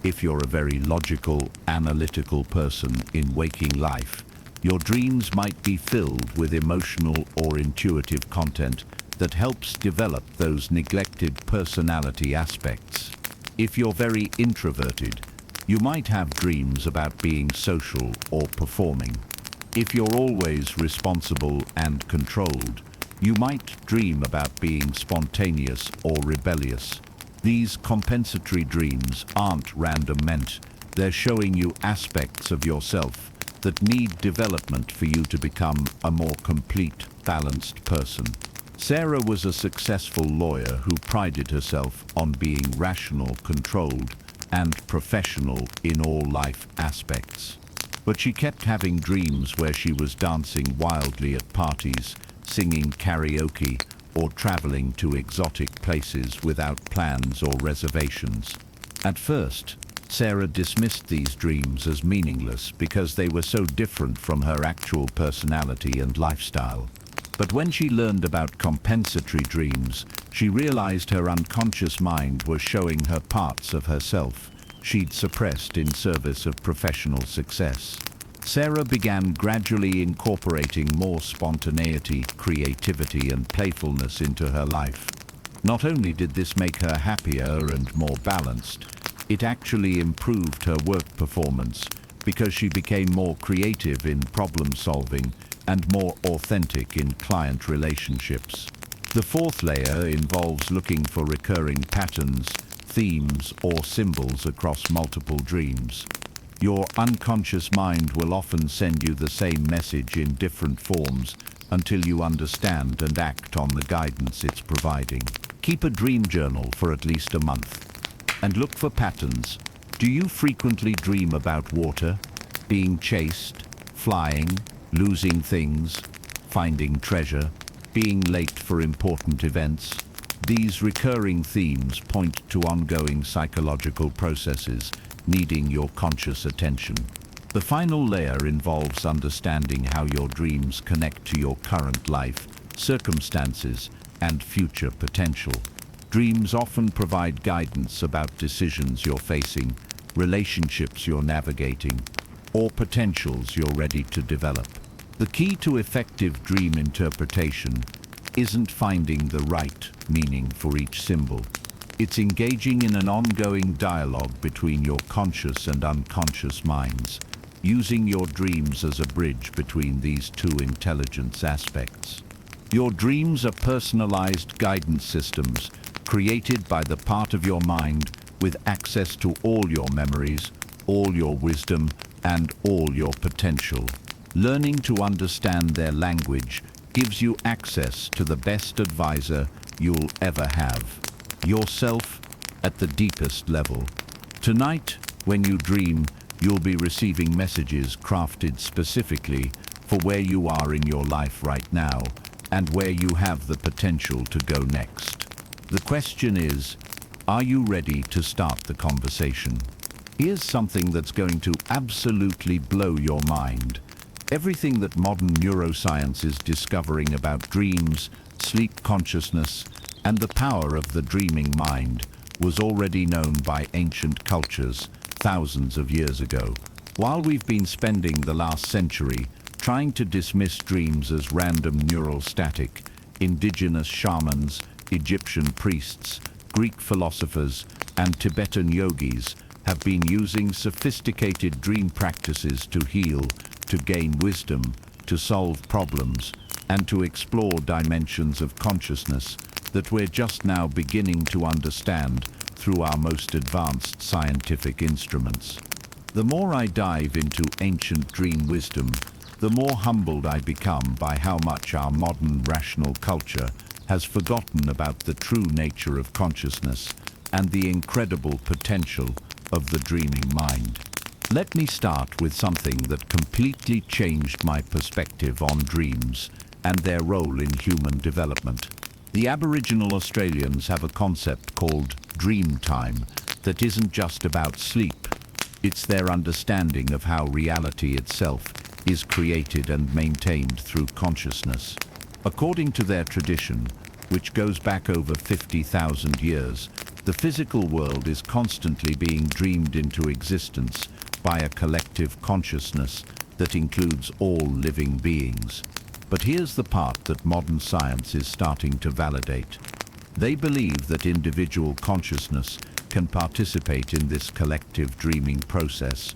[SPEAKER 1] If you're a very logical, analytical person in waking life, your dreams might be filled with emotional or intuitive content that helps develop those neglected personality aspects. If you're very introverted, you might have dreams about being social or performing. If you're always responsible and controlled, you might dream about being spontaneous or rebellious. These compensatory dreams aren't random. They're showing you aspects of yourself that need development for you to become a more complete, balanced person. Sarah was a successful lawyer who prided herself on being rational, controlled, and professional in all life aspects. But she kept having dreams where she was dancing wildly at parties, singing karaoke, or traveling to exotic places without plans or reservations. At first, Sarah dismissed these dreams as meaningless because they were so different from her actual personality and lifestyle. But when she learned about compensatory dreams, she realized her unconscious mind was showing her parts of herself she'd suppressed in service of professional success. Sarah began gradually incorporating more spontaneity, creativity, and playfulness into her life. Not only did this make her happier and more balanced, it actually improved her work performance because she became more creative in problem solving and more authentic in client relationships. The fourth layer involves looking for recurring patterns, themes, or symbols across multiple dreams. Your unconscious mind will often send you the same message in different forms until you understand and act on the guidance it's providing. Keep a dream journal for at least a month and look for patterns. Do you frequently dream about water, being chased, flying, losing things, finding treasure, being late for important events? These recurring themes point to ongoing psychological processes needing your conscious attention. The final layer involves understanding how your dreams connect to your current life, circumstances, and future potential. Dreams often provide guidance about decisions you're facing, relationships you're navigating, or potentials you're ready to develop. The key to effective dream interpretation isn't finding the right meaning for each symbol. It's engaging in an ongoing dialogue between your conscious and unconscious minds, using your dreams as a bridge between these two intelligence aspects. Your dreams are personalized guidance systems created by the part of your mind with access to all your memories, all your wisdom, and all your potential. Learning to understand their language gives you access to the best advisor you'll ever have, yourself at the deepest level. Tonight, when you dream, you'll be receiving messages crafted specifically for where you are in your life right now and where you have the potential to go next. The question is, are you ready to start the conversation? Here's something that's going to absolutely blow your mind. Everything that modern neuroscience is discovering about dreams, sleep consciousness, and the power of the dreaming mind was already known by ancient cultures thousands of years ago. While we've been spending the last century trying to dismiss dreams as random neural static, indigenous shamans, Egyptian priests, Greek philosophers, and Tibetan yogis have been using sophisticated dream practices to heal, to gain wisdom, to solve problems, and to explore dimensions of consciousness that we're just now beginning to understand through our most advanced scientific instruments. The more I dive into ancient dream wisdom, the more humbled I become by how much our modern rational culture has forgotten about the true nature of consciousness and the incredible potential of the dreaming mind. Let me start with something that completely changed my perspective on dreams and their role in human development. The Aboriginal Australians have a concept called dream time that isn't just about sleep. It's their understanding of how reality itself is created and maintained through consciousness. According to their tradition, which goes back over 50,000 years, the physical world is constantly being dreamed into existence by a collective consciousness that includes all living beings. But here's the part that modern science is starting to validate. They believe that individual consciousness can participate in this collective dreaming process,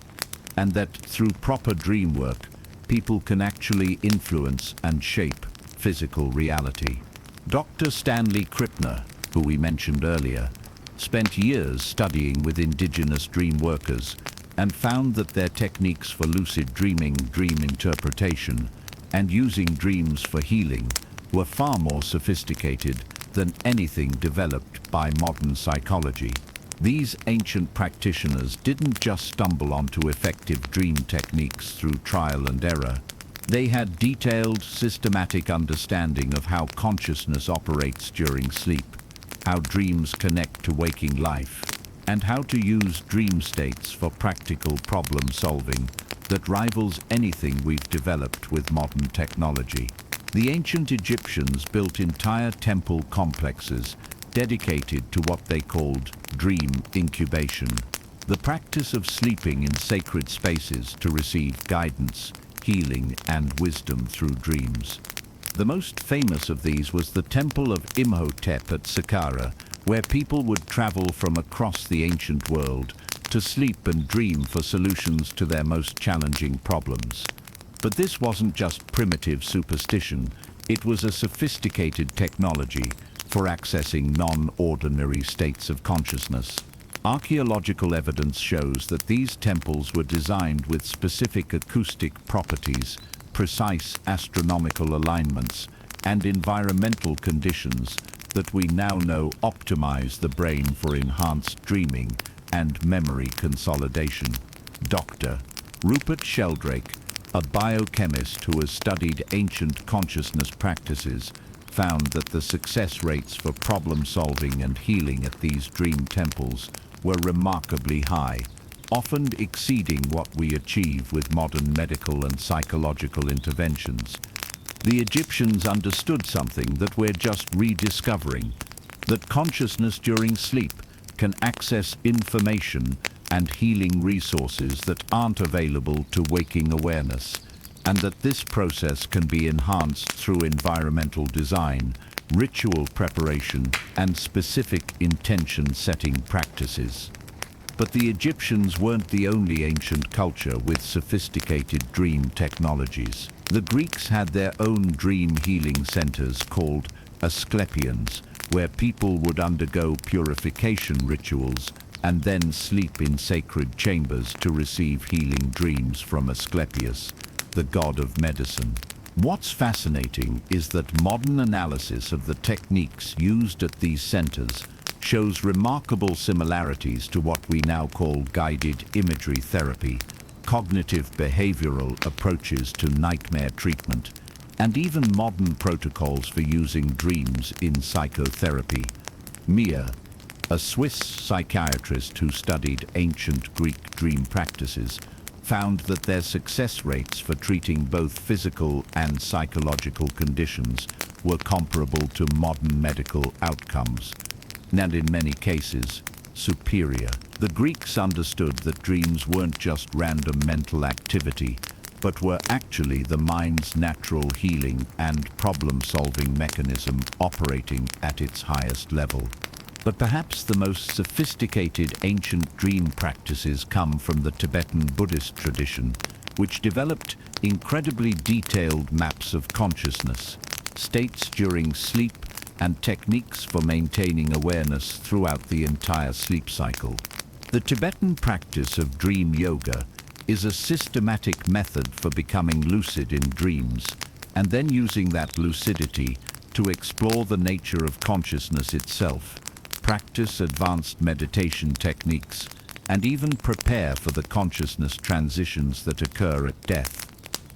[SPEAKER 1] and that through proper dream work, people can actually influence and shape physical reality. Dr. Stanley Krippner, who we mentioned earlier, spent years studying with indigenous dream workers and found that their techniques for lucid dreaming, dream interpretation, and using dreams for healing were far more sophisticated than anything developed by modern psychology. These ancient practitioners didn't just stumble onto effective dream techniques through trial and error. They had detailed, systematic understanding of how consciousness operates during sleep, how dreams connect to waking life, and how to use dream states for practical problem solving that rivals anything we've developed with modern technology. The ancient Egyptians built entire temple complexes dedicated to what they called dream incubation, the practice of sleeping in sacred spaces to receive guidance, healing, and wisdom through dreams. The most famous of these was the Temple of Imhotep at Saqqara, where people would travel from across the ancient world to sleep and dream for solutions to their most challenging problems. But this wasn't just primitive superstition, it was a sophisticated technology for accessing non-ordinary states of consciousness. Archaeological evidence shows that these temples were designed with specific acoustic properties, precise astronomical alignments, and environmental conditions that we now know optimize the brain for enhanced dreaming and memory consolidation. Dr. Rupert Sheldrake, a biochemist who has studied ancient consciousness practices, found that the success rates for problem solving and healing at these dream temples were remarkably high, often exceeding what we achieve with modern medical and psychological interventions. The Egyptians understood something that we're just rediscovering, that consciousness during sleep can access information and healing resources that aren't available to waking awareness, and that this process can be enhanced through environmental design, ritual preparation, and specific intention-setting practices. But the Egyptians weren't the only ancient culture with sophisticated dream technologies. The Greeks had their own dream healing centers called Asclepions, where people would undergo purification rituals and then sleep in sacred chambers to receive healing dreams from Asclepius, the god of medicine. What's fascinating is that modern analysis of the techniques used at these centers shows remarkable similarities to what we now call guided imagery therapy, cognitive behavioral approaches to nightmare treatment, and even modern protocols for using dreams in psychotherapy. Mia, a Swiss psychiatrist who studied ancient Greek dream practices, found that their success rates for treating both physical and psychological conditions were comparable to modern medical outcomes, and in many cases, superior. The Greeks understood that dreams weren't just random mental activity, but were actually the mind's natural healing and problem-solving mechanism operating at its highest level. But perhaps the most sophisticated ancient dream practices come from the Tibetan Buddhist tradition, which developed incredibly detailed maps of consciousness, states during sleep, and techniques for maintaining awareness throughout the entire sleep cycle. The Tibetan practice of dream yoga is a systematic method for becoming lucid in dreams, and then using that lucidity to explore the nature of consciousness itself, practice advanced meditation techniques, and even prepare for the consciousness transitions that occur at death.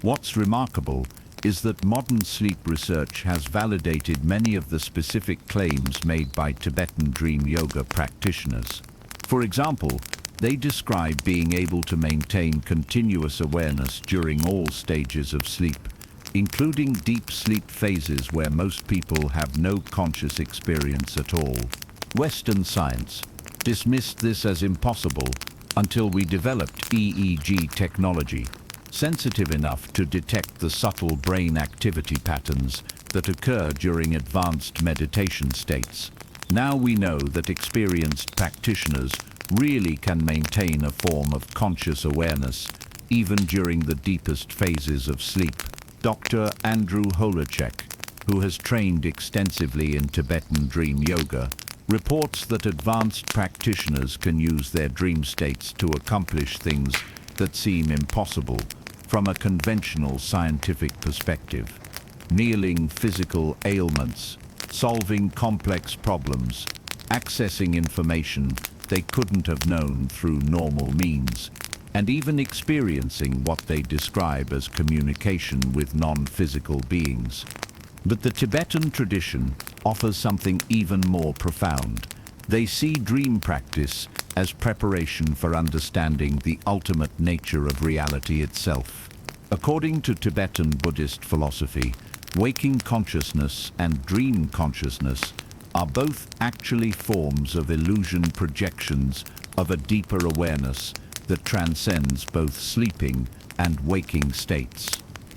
[SPEAKER 1] What's remarkable is that modern sleep research has validated many of the specific claims made by Tibetan dream yoga practitioners. For example, they describe being able to maintain continuous awareness during all stages of sleep, including deep sleep phases where most people have no conscious experience at all. Western science dismissed this as impossible until we developed EEG technology, sensitive enough to detect the subtle brain activity patterns that occur during advanced meditation states. Now we know that experienced practitioners really can maintain a form of conscious awareness even during the deepest phases of sleep. Dr. Andrew Holacek, who has trained extensively in Tibetan dream yoga, reports that advanced practitioners can use their dream states to accomplish things that seem impossible from a conventional scientific perspective. healing physical ailments, solving complex problems, accessing information they couldn't have known through normal means, and even experiencing what they describe as communication with non-physical beings. But the Tibetan tradition offers something even more profound. They see dream practice as preparation for understanding the ultimate nature of reality itself. According to Tibetan Buddhist philosophy, waking consciousness and dream consciousness are both actually forms of illusion projections of a deeper awareness that transcends both sleeping and waking states.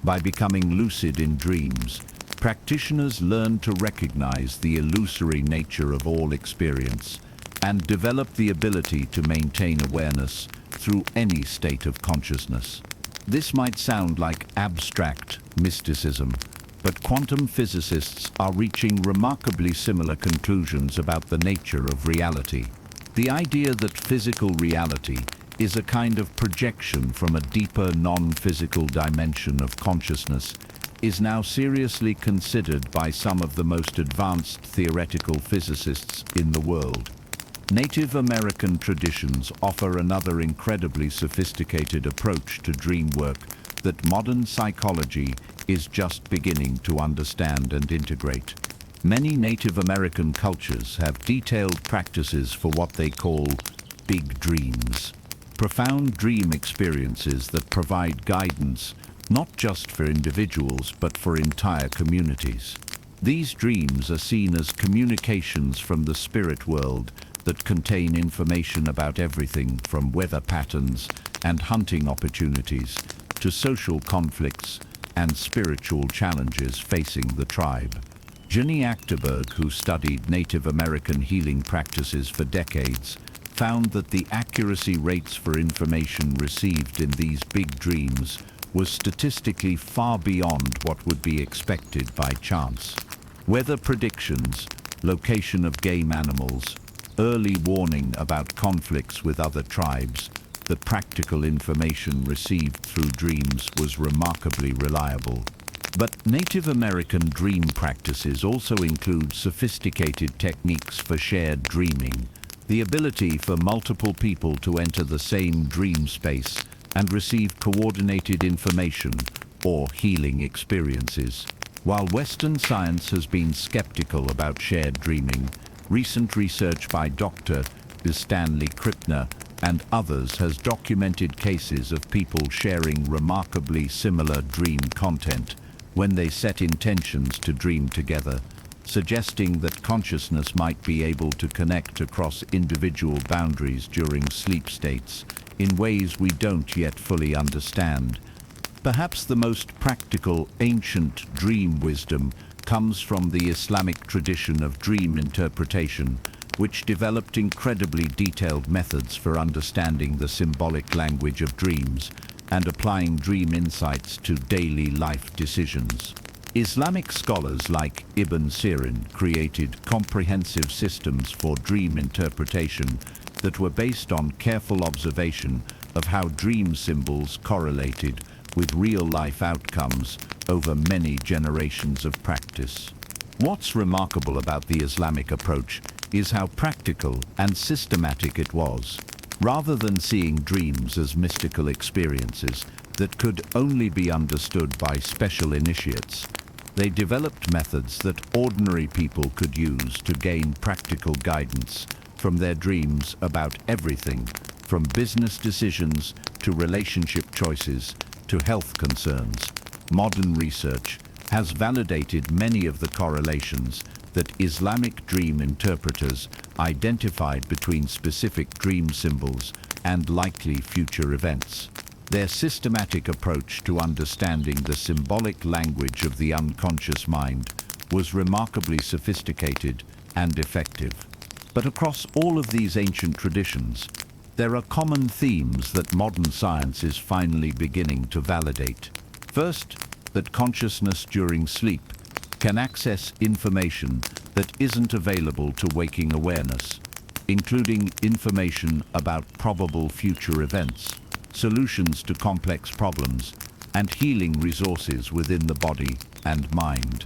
[SPEAKER 1] By becoming lucid in dreams, practitioners learn to recognize the illusory nature of all experience and develop the ability to maintain awareness through any state of consciousness. This might sound like abstract mysticism, but quantum physicists are reaching remarkably similar conclusions about the nature of reality. The idea that physical reality is a kind of projection from a deeper non-physical dimension of consciousness is now seriously considered by some of the most advanced theoretical physicists in the world. Native American traditions offer another incredibly sophisticated approach to dream work that modern psychology is just beginning to understand and integrate. Many Native American cultures have detailed practices for what they call big dreams, profound dream experiences that provide guidance not just for individuals but for entire communities. These dreams are seen as communications from the spirit world that contain information about everything from weather patterns and hunting opportunities to social conflicts and spiritual challenges facing the tribe. Jenny Achterberg, who studied Native American healing practices for decades, found that the accuracy rates for information received in these big dreams was statistically far beyond what would be expected by chance. Weather predictions, location of game animals, early warning about conflicts with other tribes, the practical information received through dreams was remarkably reliable. But Native American dream practices also include sophisticated techniques for shared dreaming, the ability for multiple people to enter the same dream space and receive coordinated information or healing experiences. While Western science has been skeptical about shared dreaming, recent research by Dr. Stanley Krippner and others has documented cases of people sharing remarkably similar dream content when they set intentions to dream together, suggesting that consciousness might be able to connect across individual boundaries during sleep states in ways we don't yet fully understand. Perhaps the most practical ancient dream wisdom comes from the Islamic tradition of dream interpretation, which developed incredibly detailed methods for understanding the symbolic language of dreams and applying dream insights to daily life decisions. Islamic scholars like Ibn Sirin created comprehensive systems for dream interpretation that were based on careful observation of how dream symbols correlated with real-life outcomes over many generations of practice. What's remarkable about the Islamic approach is how practical and systematic it was. Rather than seeing dreams as mystical experiences that could only be understood by special initiates, they developed methods that ordinary people could use to gain practical guidance from their dreams about everything, from business decisions to relationship choices to health concerns. Modern research has validated many of the correlations that Islamic dream interpreters identified between specific dream symbols and likely future events. Their systematic approach to understanding the symbolic language of the unconscious mind was remarkably sophisticated and effective. But across all of these ancient traditions, there are common themes that modern science is finally beginning to validate. First, that consciousness during sleep can access information that isn't available to waking awareness, including information about probable future events, solutions to complex problems, and healing resources within the body and mind.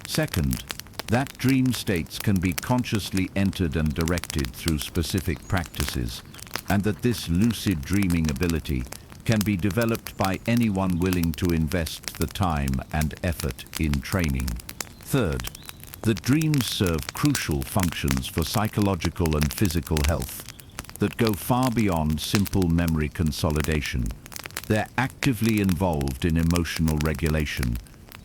[SPEAKER 1] Second, that dream states can be consciously entered and directed through specific practices, and that this lucid dreaming ability can be developed by anyone willing to invest the time and effort in training. Third, that dreams serve crucial functions for psychological and physical health that go far beyond simple memory consolidation. They're actively involved in emotional regulation,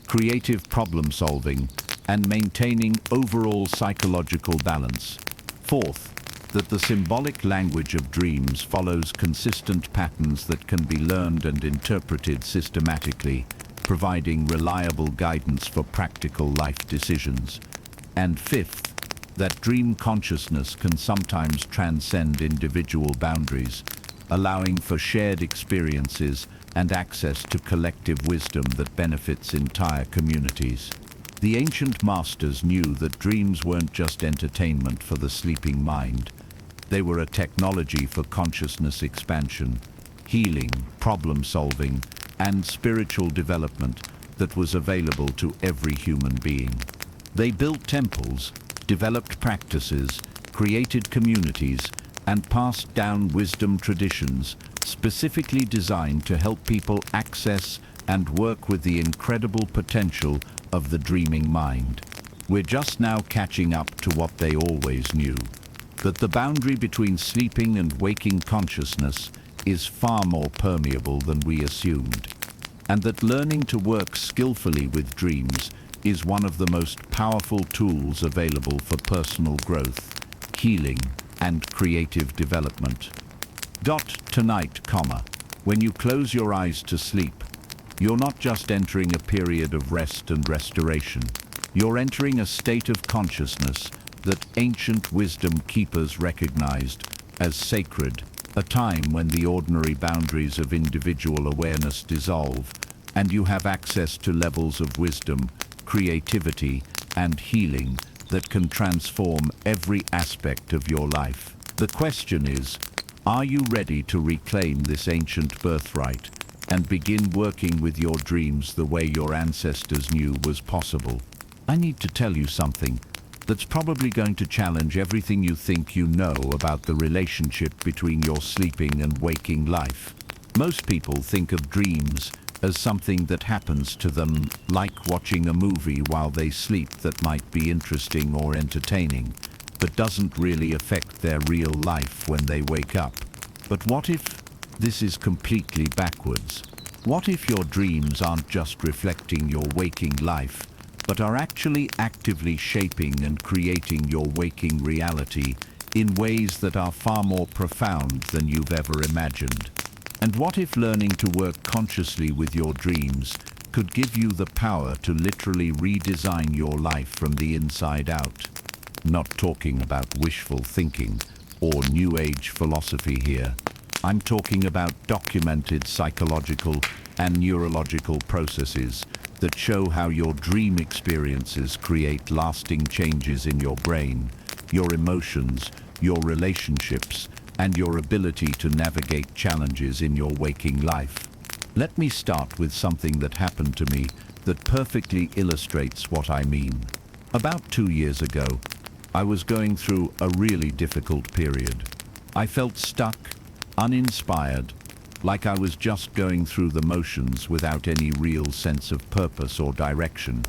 [SPEAKER 1] creative problem solving, and maintaining overall psychological balance. Fourth, that the symbolic language of dreams follows consistent patterns that can be learned and interpreted systematically, providing reliable guidance for practical life decisions. And fifth, that dream consciousness can sometimes transcend individual boundaries, allowing for shared experiences and access to collective wisdom that benefits entire communities. The ancient masters knew that dreams weren't just entertainment for the sleeping mind. They were a technology for consciousness expansion, healing, problem solving, and spiritual development that was available to every human being. They built temples, developed practices, created communities, and passed down wisdom traditions specifically designed to help people access and work with the incredible potential of the dreaming mind. We're just now catching up to what they always knew, that the boundary between sleeping and waking consciousness is far more permeable than we assumed, and that learning to work skillfully with dreams is one of the most powerful tools available for personal growth, healing, and creative development. Tonight, when you close your eyes to sleep, you're not just entering a period of rest and restoration. You're entering a state of consciousness that ancient wisdom keepers recognized as sacred, a time when the ordinary boundaries of individual awareness dissolve, and you have access to levels of wisdom, creativity, and healing that can transform every aspect of your life. The question is, are you ready to reclaim this ancient birthright and begin working with your dreams the way your ancestors knew was possible? I need to tell you something that's probably going to challenge everything you think you know about the relationship between your sleeping and waking life. Most people think of dreams as something that happens to them, like watching a movie while they sleep that might be interesting or entertaining, but doesn't really affect their real life when they wake up. But what if this is completely backwards? What if your dreams aren't just reflecting your waking life, but are actually actively shaping and creating your waking reality in ways that are far more profound than you've ever imagined? And what if learning to work consciously with your dreams could give you the power to literally redesign your life from the inside out? Not talking about wishful thinking or New Age philosophy here. I'm talking about documented psychological and neurological processes that show how your dream experiences create lasting changes in your brain, your emotions, your relationships, and your ability to navigate challenges in your waking life. Let me start with something that happened to me that perfectly illustrates what I mean. About 2 years ago, I was going through a really difficult period. I felt stuck, uninspired, like I was just going through the motions without any real sense of purpose or direction.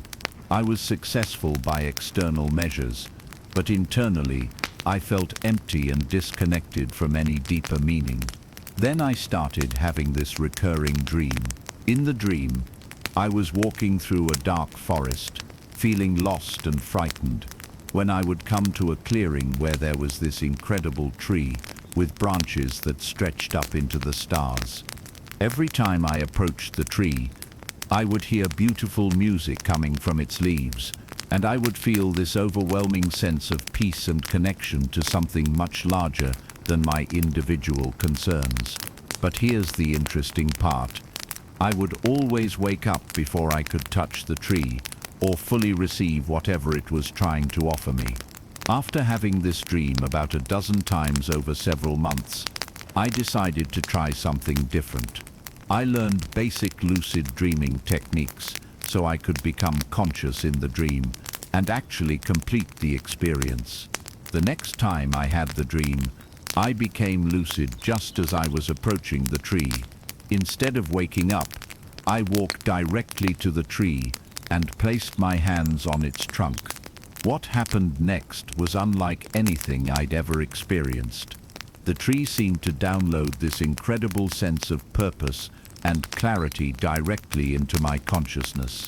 [SPEAKER 1] I was successful by external measures, but internally, I felt empty and disconnected from any deeper meaning. Then I started having this recurring dream. In the dream, I was walking through a dark forest, feeling lost and frightened, when I would come to a clearing where there was this incredible tree with branches that stretched up into the stars. Every time I approached the tree, I would hear beautiful music coming from its leaves, and I would feel this overwhelming sense of peace and connection to something much larger than my individual concerns. But here's the interesting part. I would always wake up before I could touch the tree or fully receive whatever it was trying to offer me. After having this dream about a dozen times over several months, I decided to try something different. I learned basic lucid dreaming techniques so I could become conscious in the dream and actually complete the experience. The next time I had the dream, I became lucid just as I was approaching the tree. Instead of waking up, I walked directly to the tree and placed my hands on its trunk. What happened next was unlike anything I'd ever experienced. The tree seemed to download this incredible sense of purpose and clarity directly into my consciousness.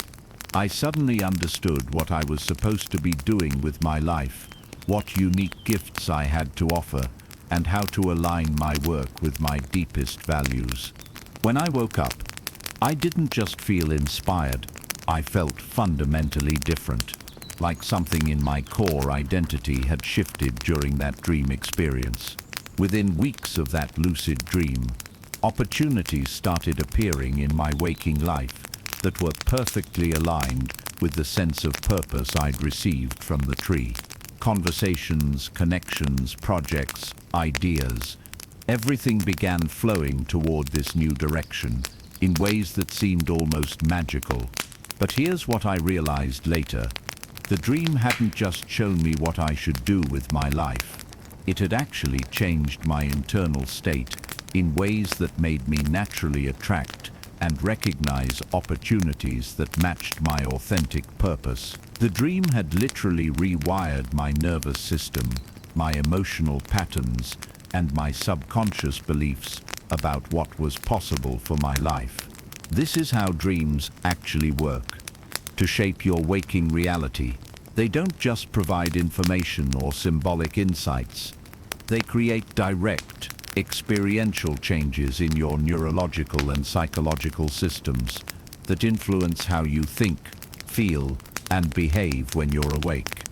[SPEAKER 1] I suddenly understood what I was supposed to be doing with my life, what unique gifts I had to offer, and how to align my work with my deepest values. When I woke up, I didn't just feel inspired, I felt fundamentally different, like something in my core identity had shifted during that dream experience. Within weeks of that lucid dream, opportunities started appearing in my waking life that were perfectly aligned with the sense of purpose I'd received from the tree. Conversations, connections, projects, ideas, everything began flowing toward this new direction in ways that seemed almost magical. But here's what I realized later. The dream hadn't just shown me what I should do with my life. It had actually changed my internal state in ways that made me naturally attract and recognize opportunities that matched my authentic purpose. The dream had literally rewired my nervous system, my emotional patterns, and my subconscious beliefs about what was possible for my life. This is how dreams actually work. To shape your waking reality, they don't just provide information or symbolic insights. They create direct, experiential changes in your neurological and psychological systems that influence how you think, feel, and behave when you're awake.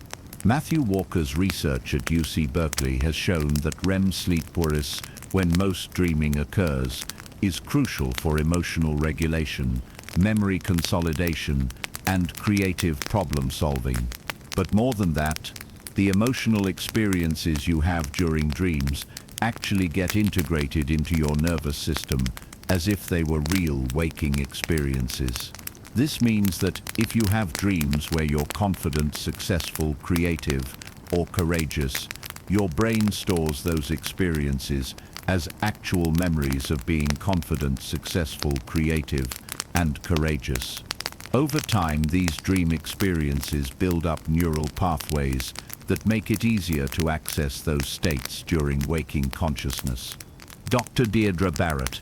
[SPEAKER 1] Matthew Walker's research at UC Berkeley has shown that REM sleep, whereas when most dreaming occurs, is crucial for emotional regulation, memory consolidation, and creative problem solving. But more than that, the emotional experiences you have during dreams actually get integrated into your nervous system as if they were real waking experiences. This means that if you have dreams where you're confident, successful, creative, or courageous, your brain stores those experiences as actual memories of being confident, successful, creative, and courageous. Over time, these dream experiences build up neural pathways that make it easier to access those states during waking consciousness. Dr. Deirdre Barrett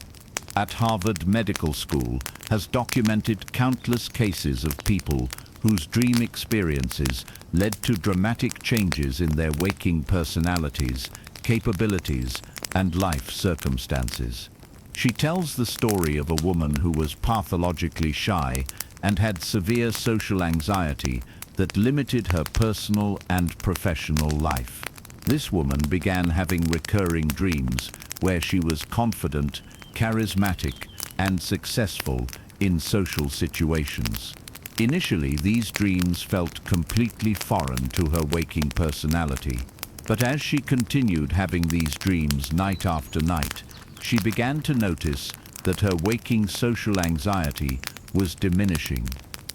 [SPEAKER 1] at Harvard Medical School has documented countless cases of people whose dream experiences led to dramatic changes in their waking personalities, capabilities, and life circumstances. She tells the story of a woman who was pathologically shy and had severe social anxiety that limited her personal and professional life. This woman began having recurring dreams where she was confident, charismatic, and successful in social situations. Initially, these dreams felt completely foreign to her waking personality. But as she continued having these dreams night after night, she began to notice that her waking social anxiety was diminishing.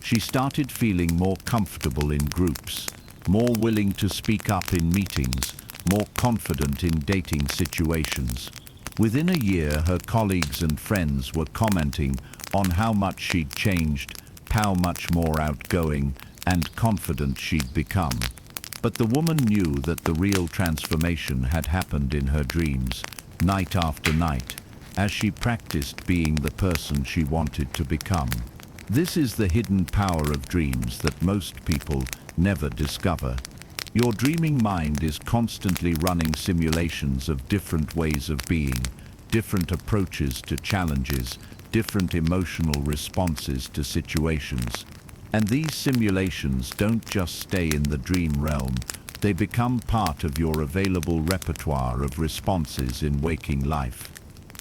[SPEAKER 1] She started feeling more comfortable in groups, more willing to speak up in meetings, more confident in dating situations. Within a year, her colleagues and friends were commenting on how much she'd changed, how much more outgoing and confident she'd become. But the woman knew that the real transformation had happened in her dreams, night after night, as she practiced being the person she wanted to become. This is the hidden power of dreams that most people never discover. Your dreaming mind is constantly running simulations of different ways of being, different approaches to challenges, different emotional responses to situations. And these simulations don't just stay in the dream realm, they become part of your available repertoire of responses in waking life.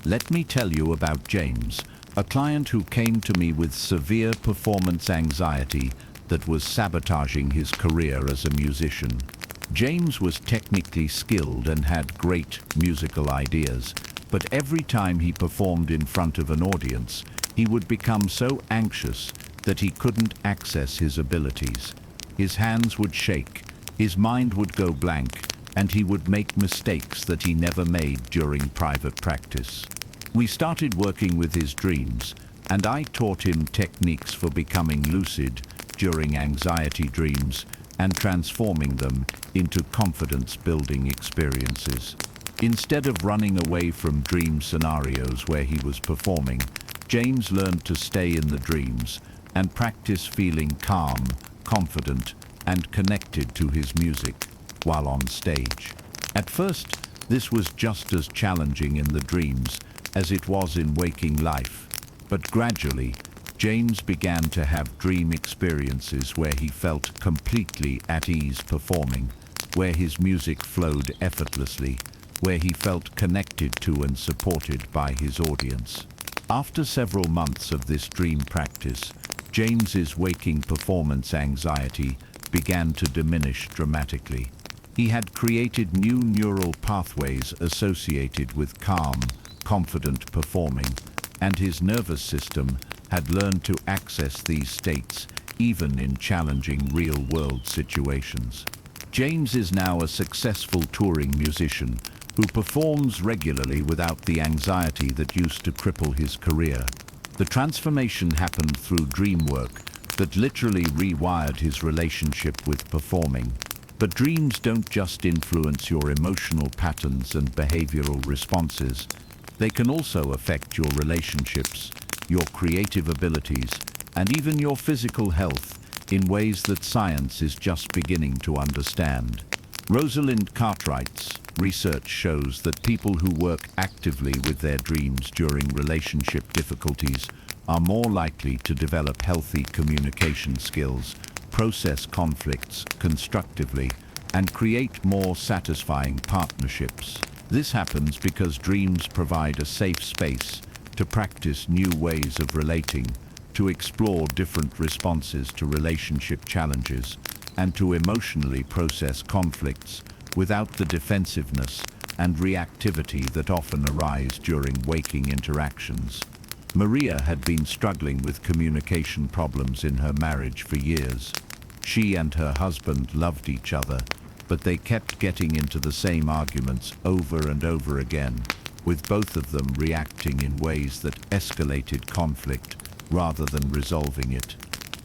[SPEAKER 1] Let me tell you about James, a client who came to me with severe performance anxiety that was sabotaging his career as a musician. James was technically skilled and had great musical ideas, But every time he performed in front of an audience, he would become so anxious that he couldn't access his abilities. His hands would shake, his mind would go blank, and he would make mistakes that he never made during private practice. We started working with his dreams, and I taught him techniques for becoming lucid during anxiety dreams and transforming them into confidence-building experiences. Instead of running away from dream scenarios where he was performing, James learned to stay in the dreams and practice feeling calm, confident, and connected to his music while on stage. At first, this was just as challenging in the dreams as it was in waking life, but gradually, James began to have dream experiences where he felt completely at ease performing, where his music flowed effortlessly, where he felt connected to and supported by his audience. After several months of this dream practice, James's waking performance anxiety began to diminish dramatically. He had created new neural pathways associated with calm, confident performing, and his nervous system had learned to access these states even in challenging real-world situations. James is now a successful touring musician who performs regularly without the anxiety that used to cripple his career. The transformation happened through dream work that literally rewired his relationship with performing. But dreams don't just influence your emotional patterns and behavioral responses. They can also affect your relationships, your creative abilities, and even your physical health in ways that science is just beginning to understand. Rosalind Cartwright's research shows that people who work actively with their dreams during relationship difficulties are more likely to develop healthy communication skills, process conflicts constructively, and create more satisfying partnerships. This happens because dreams provide a safe space to practice new ways of relating, to explore different responses to relationship challenges, and to emotionally process conflicts without the defensiveness and reactivity that often arise during waking interactions. Maria had been struggling with communication problems in her marriage for years. She and her husband loved each other, but they kept getting into the same arguments over and over again, with both of them reacting in ways that escalated conflict rather than resolving it.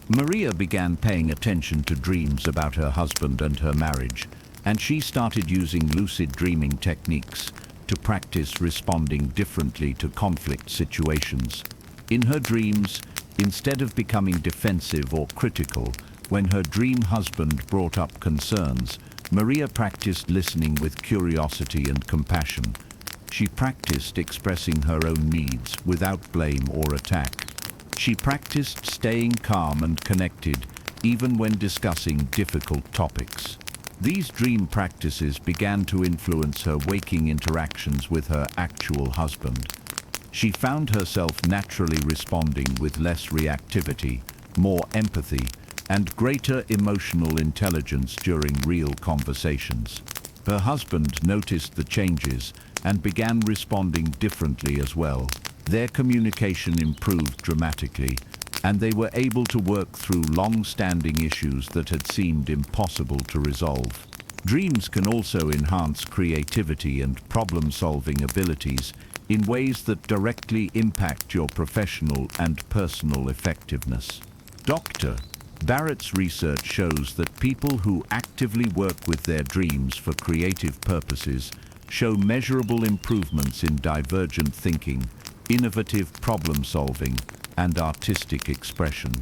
[SPEAKER 1] Maria began paying attention to dreams about her husband and her marriage, and she started using lucid dreaming techniques to practice responding differently to conflict situations. In her dreams, instead of becoming defensive or critical, when her dream husband brought up concerns, Maria practiced listening with curiosity and compassion. She practiced expressing her own needs without blame or attack. She practiced staying calm and connected even when discussing difficult topics. These dream practices began to influence her waking interactions with her actual husband. She found herself naturally responding with less reactivity, more empathy, and greater emotional intelligence during real conversations. Her husband noticed the changes and began responding differently as well. Their communication improved dramatically, and they were able to work through long-standing issues that had seemed impossible to resolve. Dreams can also enhance creativity and problem-solving abilities in ways that directly impact your professional and personal effectiveness. Dr. Barrett's research shows that people who actively work with their dreams for creative purposes show measurable improvements in divergent thinking, innovative problem-solving, and artistic expression.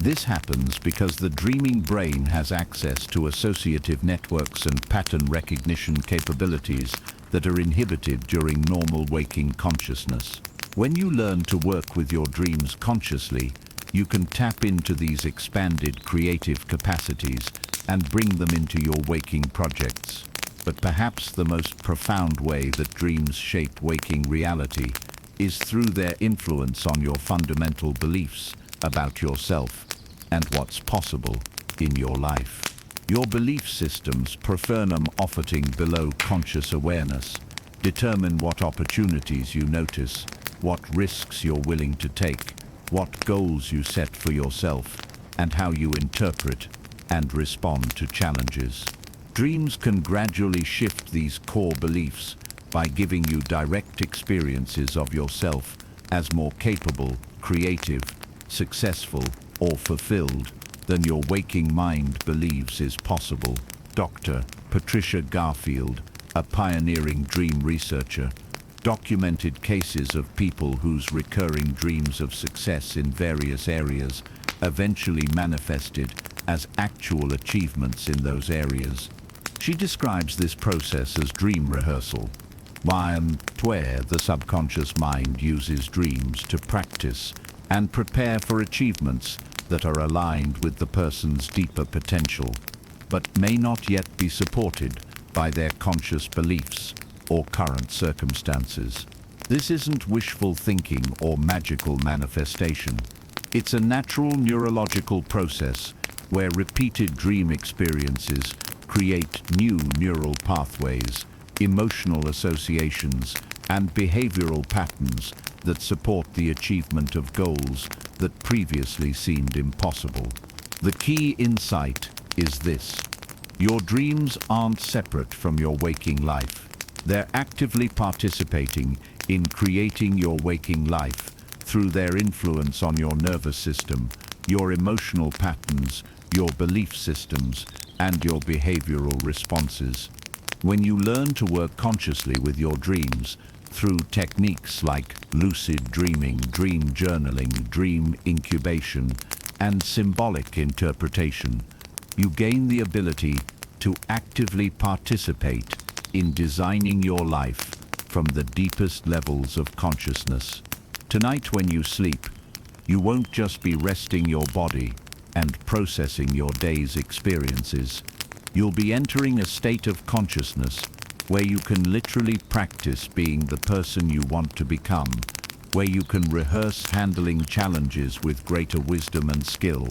[SPEAKER 1] This happens because the dreaming brain has access to associative networks and pattern recognition capabilities that are inhibited during normal waking consciousness. When you learn to work with your dreams consciously, you can tap into these expanded creative capacities and bring them into your waking projects. But perhaps the most profound way that dreams shape waking reality is through their influence on your fundamental beliefs about yourself and what's possible in your life. Your belief systems, profernum offerting below conscious awareness, Determine what opportunities you notice, what risks you're willing to take, what goals you set for yourself, and how you interpret and respond to challenges. Dreams can gradually shift these core beliefs by giving you direct experiences of yourself as more capable, creative, successful, or fulfilled than your waking mind believes is possible. Dr. Patricia Garfield, a pioneering dream researcher, documented cases of people whose recurring dreams of success in various areas eventually manifested as actual achievements in those areas. She describes this process as dream rehearsal, where the subconscious mind uses dreams to practice and prepare for achievements that are aligned with the person's deeper potential, but may not yet be supported by their conscious beliefs or current circumstances. This isn't wishful thinking or magical manifestation. It's a natural neurological process where repeated dream experiences create new neural pathways, emotional associations, and behavioral patterns that support the achievement of goals that previously seemed impossible. The key insight is this: your dreams aren't separate from your waking life. They're actively participating in creating your waking life through their influence on your nervous system, your emotional patterns, your belief systems, and your behavioral responses. When you learn to work consciously with your dreams through techniques like lucid dreaming, dream journaling, dream incubation, and symbolic interpretation, you gain the ability to actively participate in designing your life from the deepest levels of consciousness. Tonight when you sleep, you won't just be resting your body and processing your day's experiences. You'll be entering a state of consciousness where you can literally practice being the person you want to become, where you can rehearse handling challenges with greater wisdom and skill,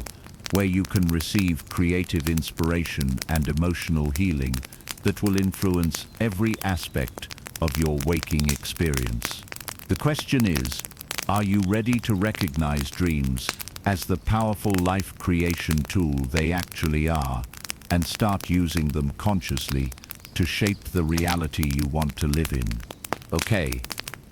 [SPEAKER 1] where you can receive creative inspiration and emotional healing that will influence every aspect of your waking experience. The question is, are you ready to recognize dreams as the powerful life creation tool they actually are, and start using them consciously to shape the reality you want to live in? Okay,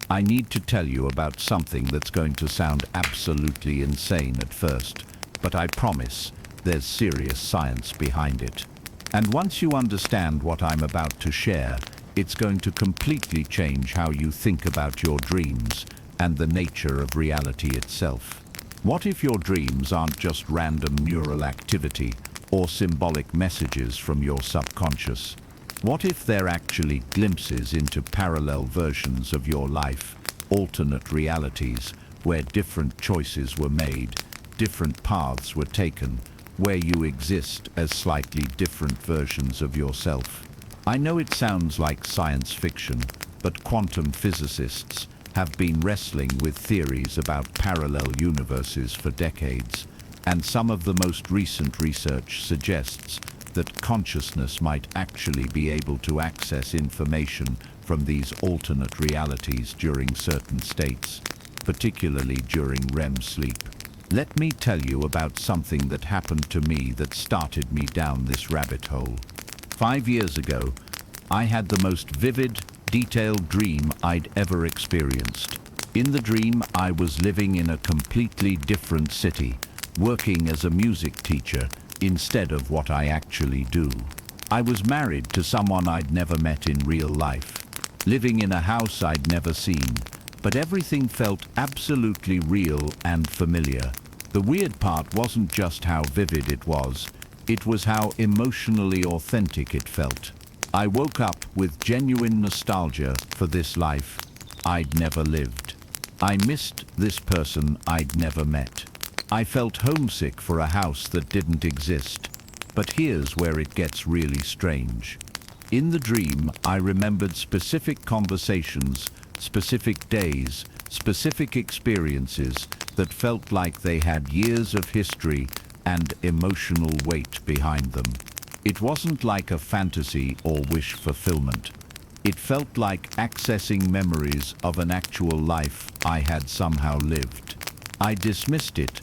[SPEAKER 1] I need to tell you about something that's going to sound absolutely insane at first, but I promise there's serious science behind it. And once you understand what I'm about to share, it's going to completely change how you think about your dreams and the nature of reality itself. What if your dreams aren't just random neural activity or symbolic messages from your subconscious? What if they're actually glimpses into parallel versions of your life, alternate realities, where different choices were made, different paths were taken, where you exist as slightly different versions of yourself? I know it sounds like science fiction, but quantum physicists have been wrestling with theories about parallel universes for decades, and some of the most recent research suggests that consciousness might actually be able to access information from these alternate realities during certain states, particularly during REM sleep. Let me tell you about something that happened to me that started me down this rabbit hole. 5 years ago, I had the most vivid, detailed dream I'd ever experienced. In the dream, I was living in a completely different city, working as a music teacher instead of what I actually do. I was married to someone I'd never met in real life, living in a house I'd never seen, but everything felt absolutely real and familiar. The weird part wasn't just how vivid it was how emotionally authentic it felt. I woke up with genuine nostalgia for this life I'd never lived. I missed this person I'd never met. I felt homesick for a house that didn't exist. But here's where it gets really strange. In the dream, I remembered specific conversations, specific days, specific experiences that felt like they had years of history and emotional weight behind them. It wasn't like a fantasy or wish fulfillment. It felt like accessing memories of an actual life I had somehow lived. I dismissed it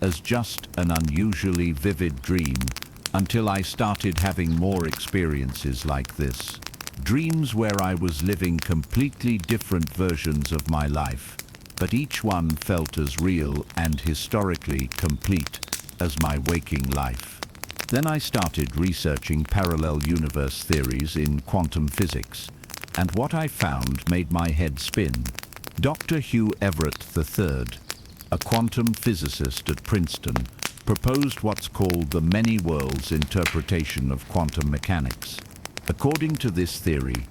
[SPEAKER 1] as just an unusually vivid dream until I started having more experiences like this. Dreams where I was living completely different versions of my life, but each one felt as real and historically complete as my waking life. Then I started researching parallel universe theories in quantum physics, and what I found made my head spin. Dr. Hugh Everett III, a quantum physicist at Princeton, proposed what's called the many worlds interpretation of quantum mechanics. According to this theory,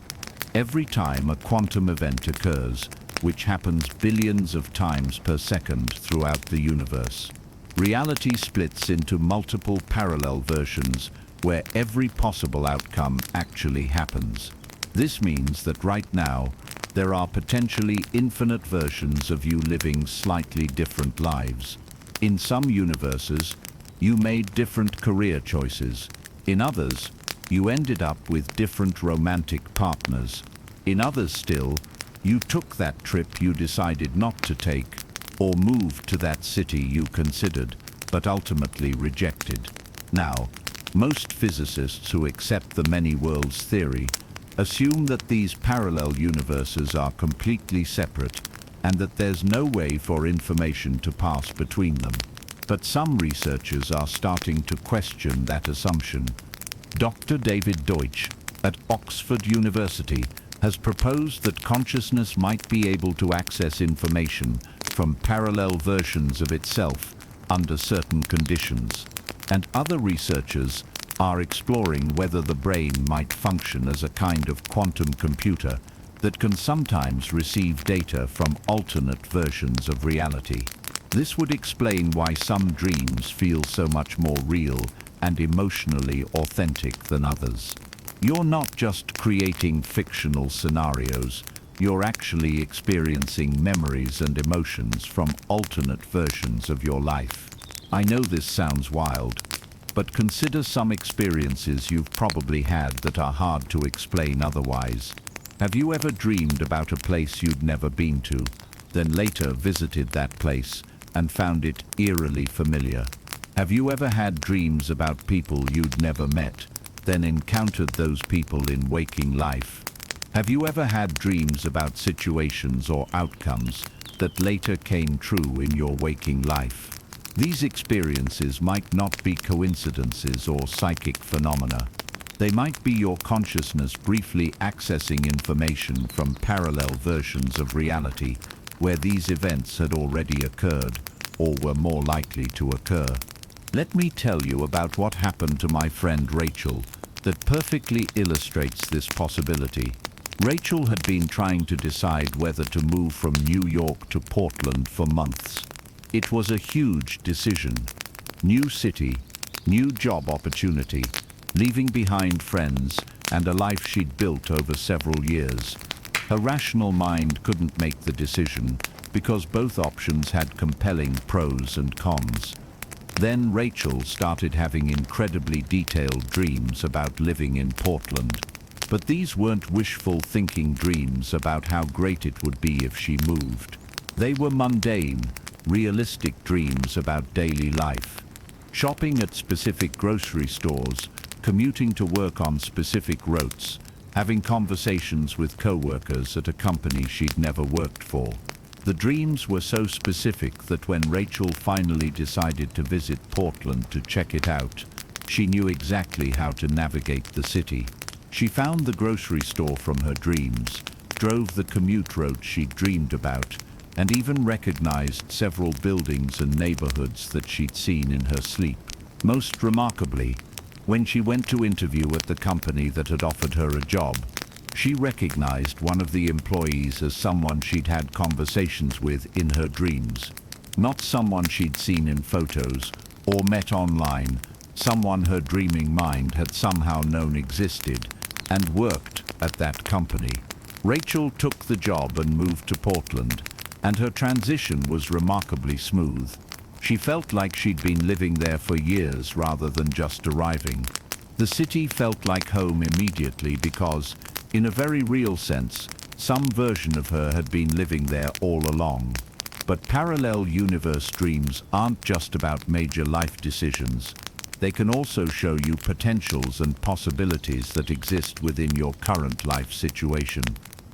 [SPEAKER 1] every time a quantum event occurs, which happens billions of times per second throughout the universe, reality splits into multiple parallel versions where every possible outcome actually happens. This means that right now, there are potentially infinite versions of you living slightly different lives. In some universes, you made different career choices. In others, you ended up with different romantic partners. In others still, you took that trip you decided not to take, or moved to that city you considered, but ultimately rejected. Now, most physicists who accept the many worlds theory assume that these parallel universes are completely separate and that there's no way for information to pass between them. But some researchers are starting to question that assumption. Dr. David Deutsch at Oxford University has proposed that consciousness might be able to access information from parallel versions of itself under certain conditions, and other researchers are exploring whether the brain might function as a kind of quantum computer that can sometimes receive data from alternate versions of reality. This would explain why some dreams feel so much more real and emotionally authentic than others. You're not just creating fictional scenarios, you're actually experiencing memories and emotions from alternate versions of your life. I know this sounds wild, but consider some experiences you've probably had that are hard to explain otherwise. Have you ever dreamed about a place you'd never been to, then later visited that place and found it eerily familiar? Have you ever had dreams about people you'd never met, then encountered those people in waking life? Have you ever had dreams about situations or outcomes that later came true in your waking life? These experiences might not be coincidences or psychic phenomena. They might be your consciousness briefly accessing information from parallel versions of reality where these events had already occurred or were more likely to occur. Let me tell you about what happened to my friend Rachel that perfectly illustrates this possibility. Rachel had been trying to decide whether to move from New York to Portland for months. It was a huge decision. New city, new job opportunity, leaving behind friends and a life she'd built over several years. Her rational mind couldn't make the decision because both options had compelling pros and cons. Then Rachel started having incredibly detailed dreams about living in Portland. But these weren't wishful thinking dreams about how great it would be if she moved. They were mundane, realistic dreams about daily life. Shopping at specific grocery stores, commuting to work on specific routes, having conversations with co-workers at a company she'd never worked for. The dreams were so specific that when Rachel finally decided to visit Portland to check it out, she knew exactly how to navigate the city. She found the grocery store from her dreams, drove the commute route she'd dreamed about, and even recognized several buildings and neighborhoods that she'd seen in her sleep. Most remarkably, when she went to interview at the company that had offered her a job, she recognized one of the employees as someone she'd had conversations with in her dreams. Not someone she'd seen in photos or met online, someone her dreaming mind had somehow known existed and worked at that company. Rachel took the job and moved to Portland, and her transition was remarkably smooth. She felt like she'd been living there for years rather than just arriving. The city felt like home immediately because In a very real sense, some version of her had been living there all along. But parallel universe dreams aren't just about major life decisions. They can also show you potentials and possibilities that exist within your current life situation.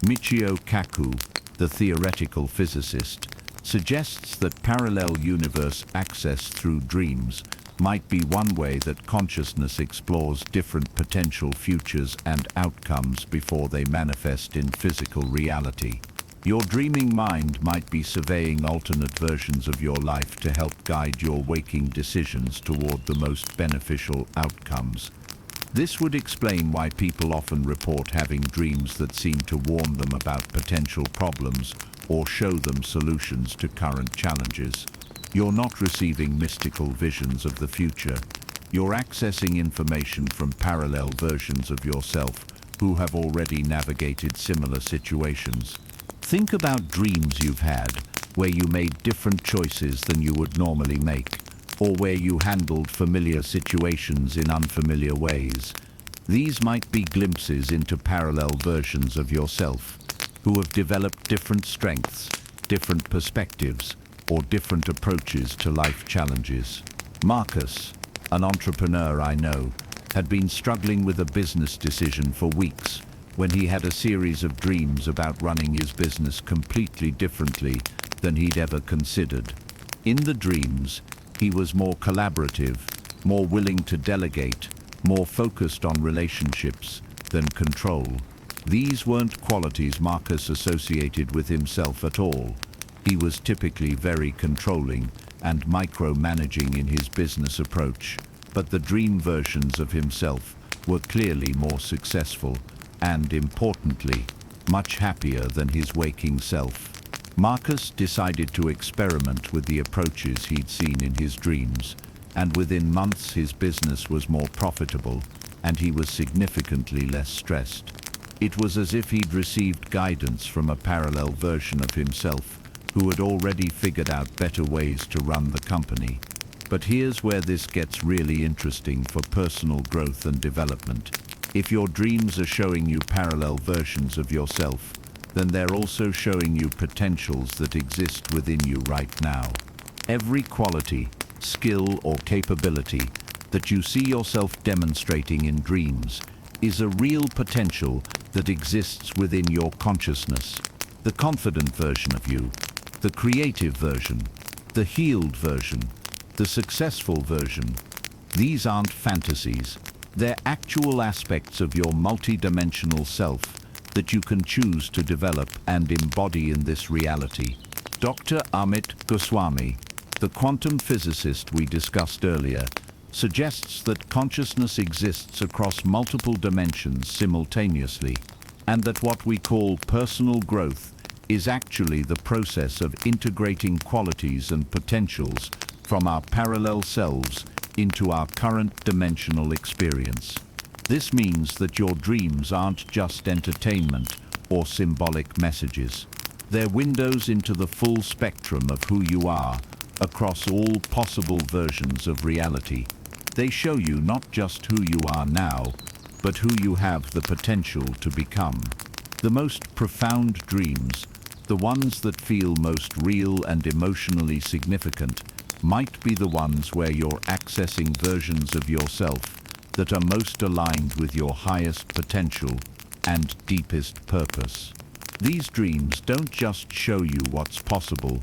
[SPEAKER 1] Michio Kaku, the theoretical physicist, suggests that parallel universe access through dreams might be one way that consciousness explores different potential futures and outcomes before they manifest in physical reality. Your dreaming mind might be surveying alternate versions of your life to help guide your waking decisions toward the most beneficial outcomes. This would explain why people often report having dreams that seem to warn them about potential problems or show them solutions to current challenges. You're not receiving mystical visions of the future. You're accessing information from parallel versions of yourself who have already navigated similar situations. Think about dreams you've had where you made different choices than you would normally make, or where you handled familiar situations in unfamiliar ways. These might be glimpses into parallel versions of yourself who have developed different strengths, different perspectives, or different approaches to life challenges. Marcus, an entrepreneur I know, had been struggling with a business decision for weeks when he had a series of dreams about running his business completely differently than he'd ever considered. In the dreams, he was more collaborative, more willing to delegate, more focused on relationships than control. These weren't qualities Marcus associated with himself at all. He was typically very controlling and micromanaging in his business approach, but the dream versions of himself were clearly more successful and, importantly, much happier than his waking self. Marcus decided to experiment with the approaches he'd seen in his dreams, and within months his business was more profitable and he was significantly less stressed. It was as if he'd received guidance from a parallel version of himself who had already figured out better ways to run the company. But here's where this gets really interesting for personal growth and development. If your dreams are showing you parallel versions of yourself, then they're also showing you potentials that exist within you right now. Every quality, skill, or capability that you see yourself demonstrating in dreams is a real potential that exists within your consciousness. The confident version of you, the creative version, the healed version, the successful version. These aren't fantasies. They're actual aspects of your multidimensional self that you can choose to develop and embody in this reality. Dr. Amit Goswami, the quantum physicist we discussed earlier, suggests that consciousness exists across multiple dimensions simultaneously, and that what we call personal growth is actually the process of integrating qualities and potentials from our parallel selves into our current dimensional experience. This means that your dreams aren't just entertainment or symbolic messages. They're windows into the full spectrum of who you are across all possible versions of reality. They show you not just who you are now, but who you have the potential to become. The most profound dreams, the ones that feel most real and emotionally significant, might be the ones where you're accessing versions of yourself that are most aligned with your highest potential and deepest purpose. These dreams don't just show you what's possible,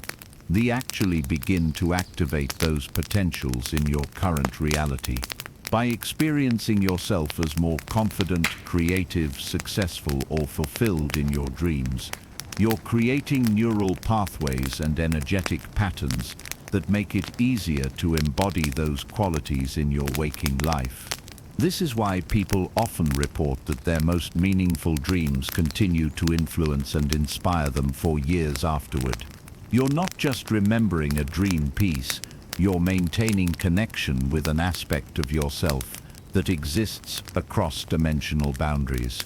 [SPEAKER 1] they actually begin to activate those potentials in your current reality. By experiencing yourself as more confident, creative, successful, or fulfilled in your dreams, you're creating neural pathways and energetic patterns that make it easier to embody those qualities in your waking life. This is why people often report that their most meaningful dreams continue to influence and inspire them for years afterward. You're not just remembering a dream piece, you're maintaining connection with an aspect of yourself that exists across dimensional boundaries.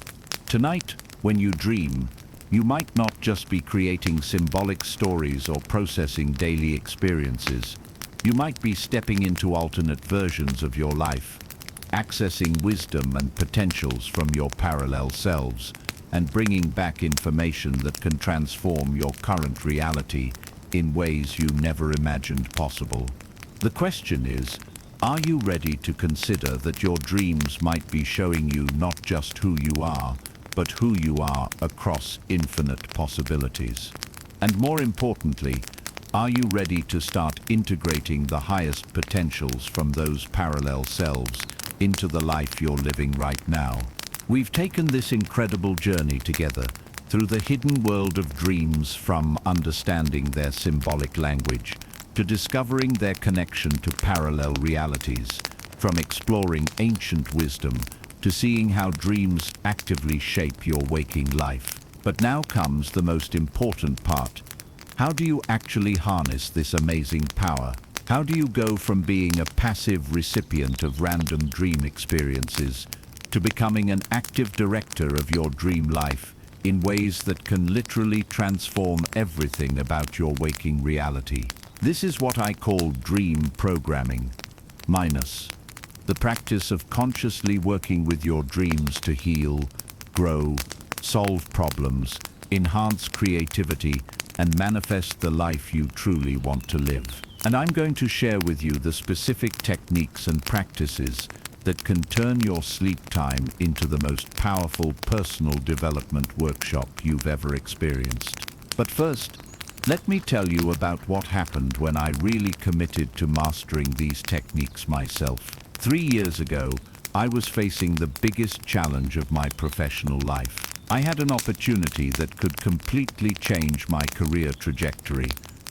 [SPEAKER 1] Tonight, when you dream, you might not just be creating symbolic stories or processing daily experiences. You might be stepping into alternate versions of your life, accessing wisdom and potentials from your parallel selves, and bringing back information that can transform your current reality in ways you never imagined possible. The question is, are you ready to consider that your dreams might be showing you not just who you are, but who you are across infinite possibilities? And more importantly, are you ready to start integrating the highest potentials from those parallel selves into the life you're living right now? We've taken this incredible journey together through the hidden world of dreams, from understanding their symbolic language to discovering their connection to parallel realities, from exploring ancient wisdom to seeing how dreams actively shape your waking life. But now comes the most important part. How do you actually harness this amazing power? How do you go from being a passive recipient of random dream experiences to becoming an active director of your dream life in ways that can literally transform everything about your waking reality? This is what I call dream programming, minus the practice of consciously working with your dreams to heal, grow, solve problems, enhance creativity, and manifest the life you truly want to live. And I'm going to share with you the specific techniques and practices that can turn your sleep time into the most powerful personal development workshop you've ever experienced. But first, let me tell you about what happened when I really committed to mastering these techniques myself. 3 years ago, I was facing the biggest challenge of my professional life. I had an opportunity that could completely change my career trajectory,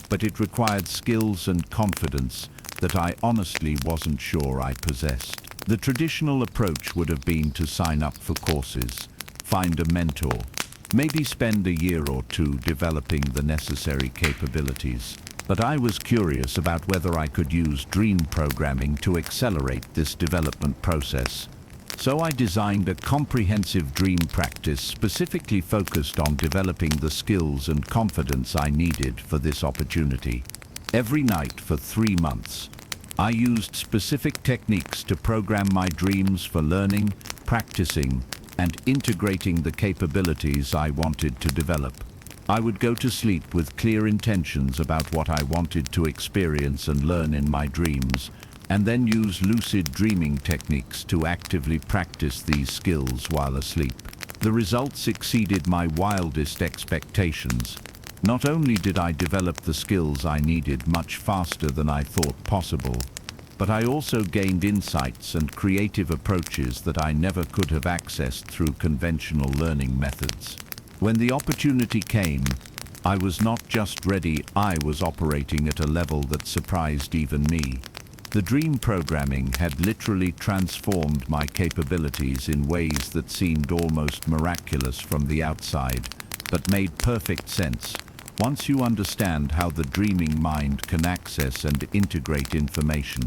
[SPEAKER 1] but it required skills and confidence that I honestly wasn't sure I possessed. The traditional approach would have been to sign up for courses, find a mentor, maybe spend a year or two developing the necessary capabilities. But I was curious about whether I could use dream programming to accelerate this development process. So I designed a comprehensive dream practice specifically focused on developing the skills and confidence I needed for this opportunity. Every night for 3 months, I used specific techniques to program my dreams for learning, practicing, and integrating the capabilities I wanted to develop. I would go to sleep with clear intentions about what I wanted to experience and learn in my dreams, and then use lucid dreaming techniques to actively practice these skills while asleep. The results exceeded my wildest expectations. Not only did I develop the skills I needed much faster than I thought possible, but I also gained insights and creative approaches that I never could have accessed through conventional learning methods. When the opportunity came, I was not just ready, I was operating at a level that surprised even me. The dream programming had literally transformed my capabilities in ways that seemed almost miraculous from the outside, but made perfect sense once you understand how the dreaming mind can access and integrate information.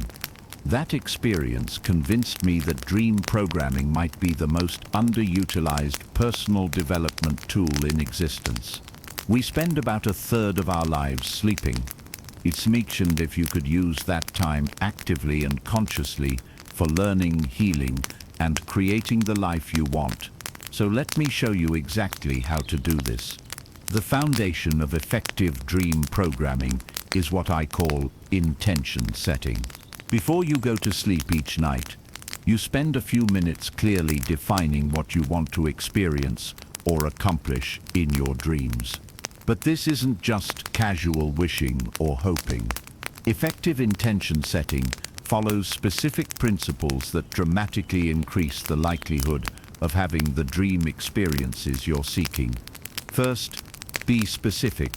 [SPEAKER 1] That experience convinced me that dream programming might be the most underutilized personal development tool in existence. We spend about a third of our lives sleeping. It's mentioned if you could use that time actively and consciously for learning, healing, and creating the life you want. So let me show you exactly how to do this. The foundation of effective dream programming is what I call intention setting. Before you go to sleep each night, you spend a few minutes clearly defining what you want to experience or accomplish in your dreams. But this isn't just casual wishing or hoping. Effective intention setting follows specific principles that dramatically increase the likelihood of having the dream experiences you're seeking. First, be specific,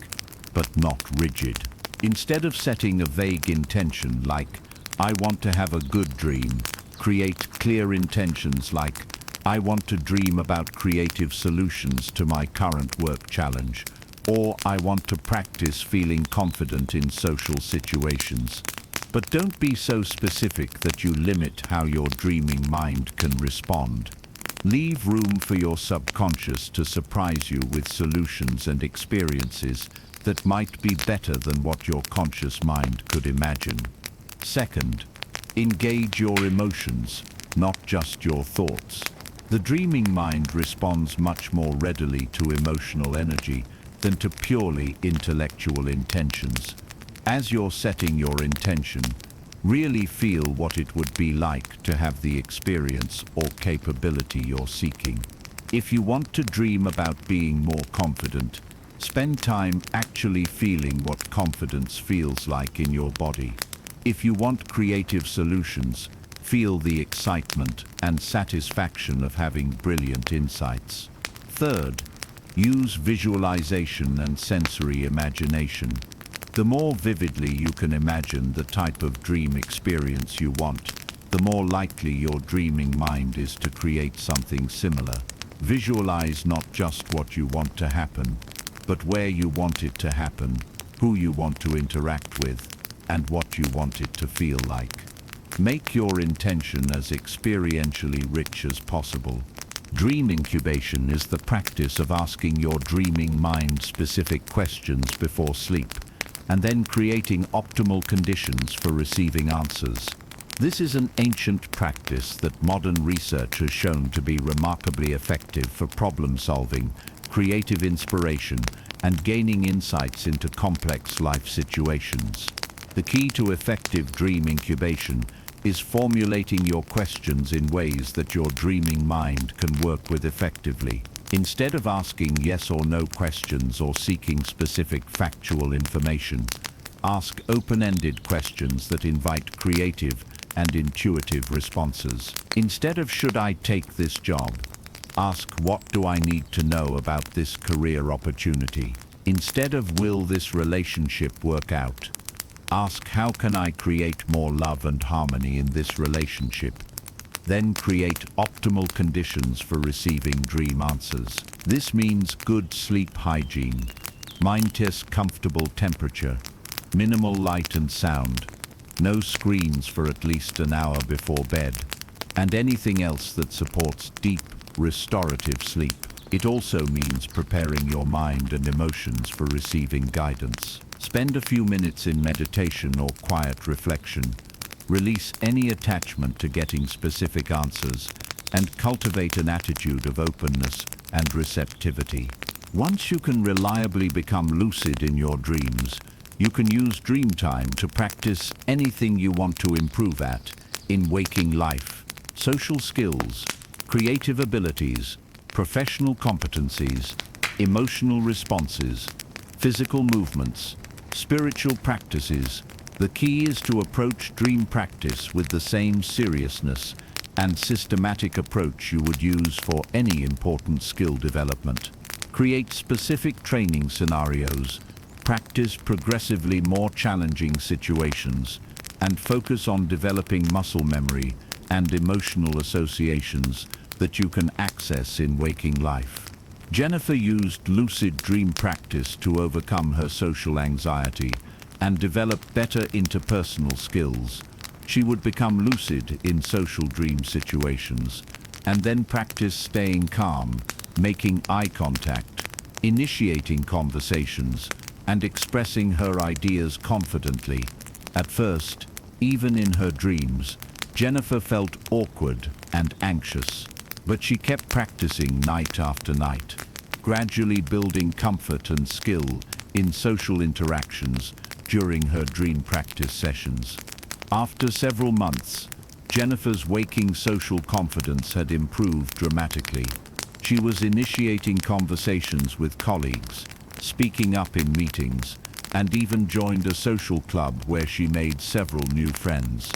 [SPEAKER 1] but not rigid. Instead of setting a vague intention like, I want to have a good dream, create clear intentions like, I want to dream about creative solutions to my current work challenge, or I want to practice feeling confident in social situations. But don't be so specific that you limit how your dreaming mind can respond. Leave room for your subconscious to surprise you with solutions and experiences that might be better than what your conscious mind could imagine. Second, engage your emotions, not just your thoughts. The dreaming mind responds much more readily to emotional energy than to purely intellectual intentions. As you're setting your intention, really feel what it would be like to have the experience or capability you're seeking. If you want to dream about being more confident, spend time actually feeling what confidence feels like in your body. If you want creative solutions, feel the excitement and satisfaction of having brilliant insights. Third, use visualization and sensory imagination. The more vividly you can imagine the type of dream experience you want, the more likely your dreaming mind is to create something similar. Visualize not just what you want to happen, but where you want it to happen, who you want to interact with, and what you want it to feel like. Make your intention as experientially rich as possible. Dream incubation is the practice of asking your dreaming mind specific questions before sleep, and then creating optimal conditions for receiving answers. This is an ancient practice that modern research has shown to be remarkably effective for problem solving, creative inspiration, and gaining insights into complex life situations. The key to effective dream incubation is formulating your questions in ways that your dreaming mind can work with effectively. Instead of asking yes or no questions or seeking specific factual information, ask open-ended questions that invite creative and intuitive responses. Instead of "should I take this job?" ask "what do I need to know about this career opportunity?" Instead of "will this relationship work out?" ask "how can I create more love and harmony in this relationship?" Then create optimal conditions for receiving dream answers. This means good sleep hygiene, mind-test comfortable temperature, minimal light and sound, no screens for at least an hour before bed, and anything else that supports deep, restorative sleep. It also means preparing your mind and emotions for receiving guidance. Spend a few minutes in meditation or quiet reflection. Release any attachment to getting specific answers and cultivate an attitude of openness and receptivity. Once you can reliably become lucid in your dreams, you can use dream time to practice anything you want to improve at in waking life: social skills, creative abilities, professional competencies, emotional responses, physical movements, spiritual practices. The key is to approach dream practice with the same seriousness and systematic approach you would use for any important skill development. Create specific training scenarios, practice progressively more challenging situations, and focus on developing muscle memory and emotional associations that you can access in waking life. Jennifer used lucid dream practice to overcome her social anxiety and develop better interpersonal skills. She would become lucid in social dream situations and then practice staying calm, making eye contact, initiating conversations, and expressing her ideas confidently. At first, even in her dreams, Jennifer felt awkward and anxious, but she kept practicing night after night, gradually building comfort and skill in social interactions during her dream practice sessions. After several months, Jennifer's waking social confidence had improved dramatically. She was initiating conversations with colleagues, speaking up in meetings, and even joined a social club where she made several new friends.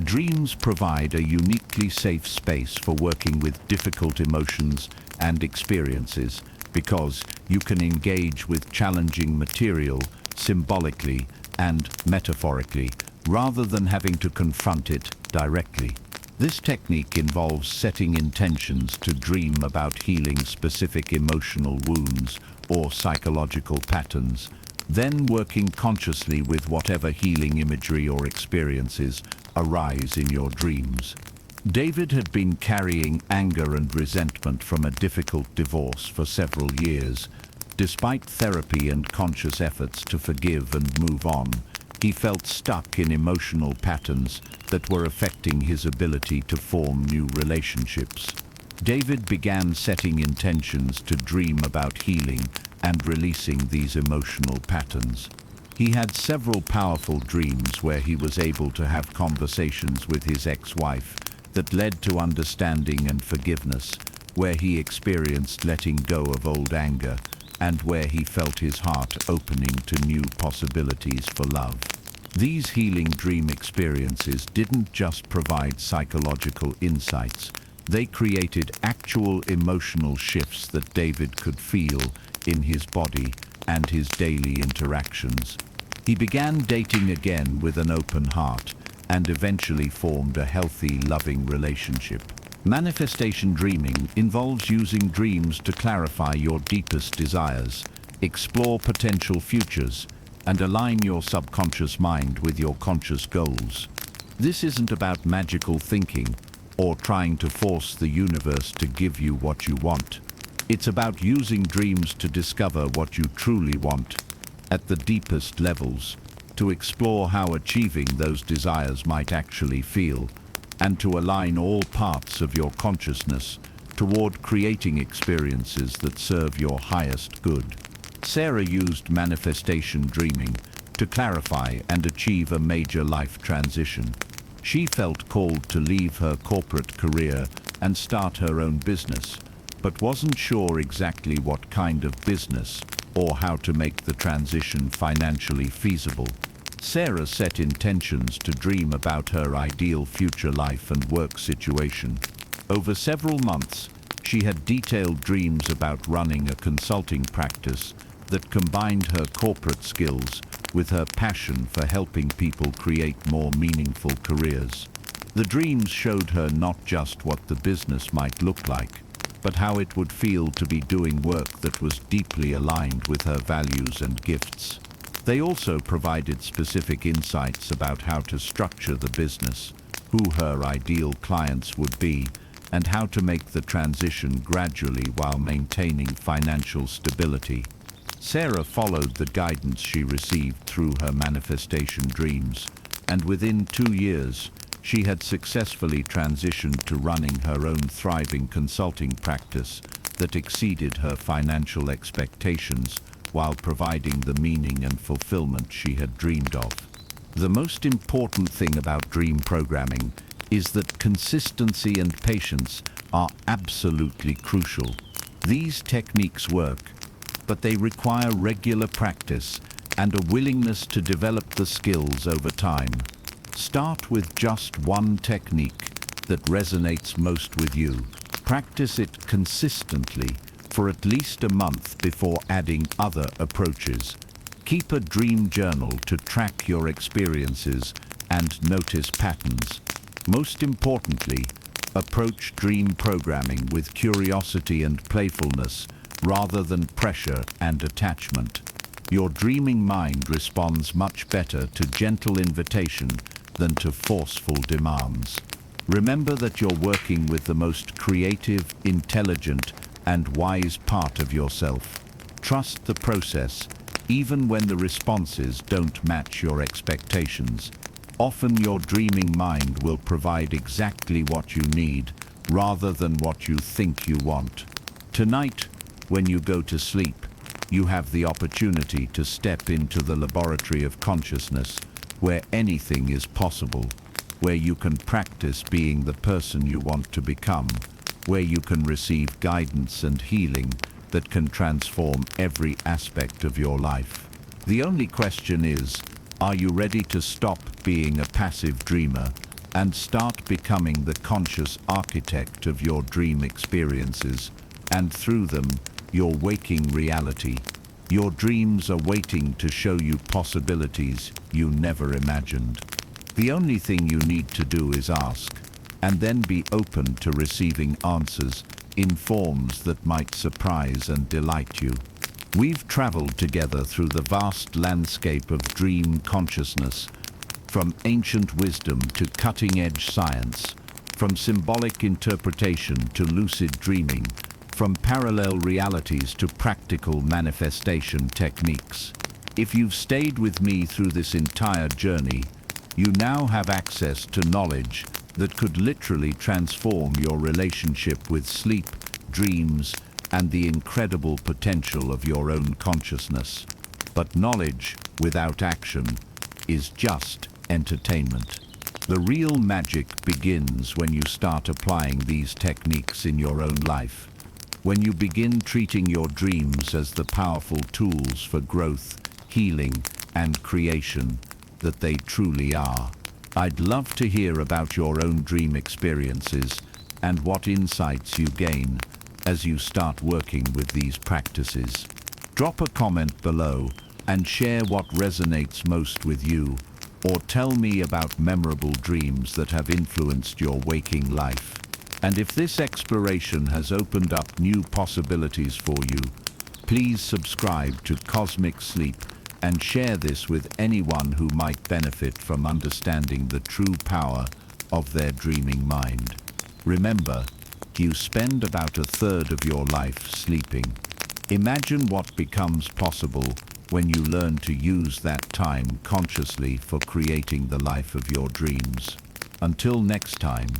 [SPEAKER 1] Dreams provide a uniquely safe space for working with difficult emotions and experiences because you can engage with challenging material symbolically and metaphorically, rather than having to confront it directly. This technique involves setting intentions to dream about healing specific emotional wounds or psychological patterns, then working consciously with whatever healing imagery or experiences arise in your dreams. David had been carrying anger and resentment from a difficult divorce for several years. Despite therapy and conscious efforts to forgive and move on, he felt stuck in emotional patterns that were affecting his ability to form new relationships. David began setting intentions to dream about healing and releasing these emotional patterns. He had several powerful dreams where he was able to have conversations with his ex-wife that led to understanding and forgiveness, where he experienced letting go of old anger, and where he felt his heart opening to new possibilities for love. These healing dream experiences didn't just provide psychological insights, they created actual emotional shifts that David could feel in his body and his daily interactions. He began dating again with an open heart and eventually formed a healthy, loving relationship. Manifestation dreaming involves using dreams to clarify your deepest desires, explore potential futures, and align your subconscious mind with your conscious goals. This isn't about magical thinking or trying to force the universe to give you what you want. It's about using dreams to discover what you truly want at the deepest levels, to explore how achieving those desires might actually feel, and to align all parts of your consciousness toward creating experiences that serve your highest good. Sarah used manifestation dreaming to clarify and achieve a major life transition. She felt called to leave her corporate career and start her own business, but wasn't sure exactly what kind of business or how to make the transition financially feasible. Sarah set intentions to dream about her ideal future life and work situation. Over several months, she had detailed dreams about running a consulting practice that combined her corporate skills with her passion for helping people create more meaningful careers. The dreams showed her not just what the business might look like, but how it would feel to be doing work that was deeply aligned with her values and gifts. They also provided specific insights about how to structure the business, who her ideal clients would be, and how to make the transition gradually while maintaining financial stability. Sarah followed the guidance she received through her manifestation dreams, and within 2 years, she had successfully transitioned to running her own thriving consulting practice that exceeded her financial expectations while providing the meaning and fulfillment she had dreamed of. The most important thing about dream programming is that consistency and patience are absolutely crucial. These techniques work, but they require regular practice and a willingness to develop the skills over time. Start with just one technique that resonates most with you. Practice it consistently for at least a month before adding other approaches. Keep a dream journal to track your experiences and notice patterns. Most importantly, approach dream programming with curiosity and playfulness rather than pressure and attachment. Your dreaming mind responds much better to gentle invitation than to forceful demands. Remember that you're working with the most creative, intelligent, and wise part of yourself. Trust the process, even when the responses don't match your expectations. Often your dreaming mind will provide exactly what you need, rather than what you think you want. Tonight, when you go to sleep, you have the opportunity to step into the laboratory of consciousness, where anything is possible, where you can practice being the person you want to become, where you can receive guidance and healing that can transform every aspect of your life. The only question is, are you ready to stop being a passive dreamer and start becoming the conscious architect of your dream experiences, and through them, your waking reality? Your dreams are waiting to show you possibilities you never imagined. The only thing you need to do is ask, and then be open to receiving answers in forms that might surprise and delight you. We've traveled together through the vast landscape of dream consciousness, from ancient wisdom to cutting-edge science, from symbolic interpretation to lucid dreaming, from parallel realities to practical manifestation techniques. If you've stayed with me through this entire journey, you now have access to knowledge that could literally transform your relationship with sleep, dreams, and the incredible potential of your own consciousness. But knowledge without action is just entertainment. The real magic begins when you start applying these techniques in your own life. When you begin treating your dreams as the powerful tools for growth, healing, and creation that they truly are. I'd love to hear about your own dream experiences and what insights you gain as you start working with these practices. Drop a comment below and share what resonates most with you, or tell me about memorable dreams that have influenced your waking life. And if this exploration has opened up new possibilities for you, please subscribe to Cosmic Sleep and share this with anyone who might benefit from understanding the true power of their dreaming mind. Remember, you spend about a third of your life sleeping. Imagine what becomes possible when you learn to use that time consciously for creating the life of your dreams. Until next time,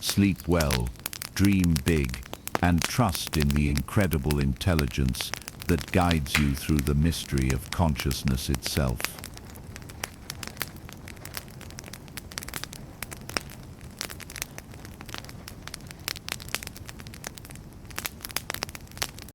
[SPEAKER 1] sleep well, dream big, and trust in the incredible intelligence that guides you through the mystery of consciousness itself.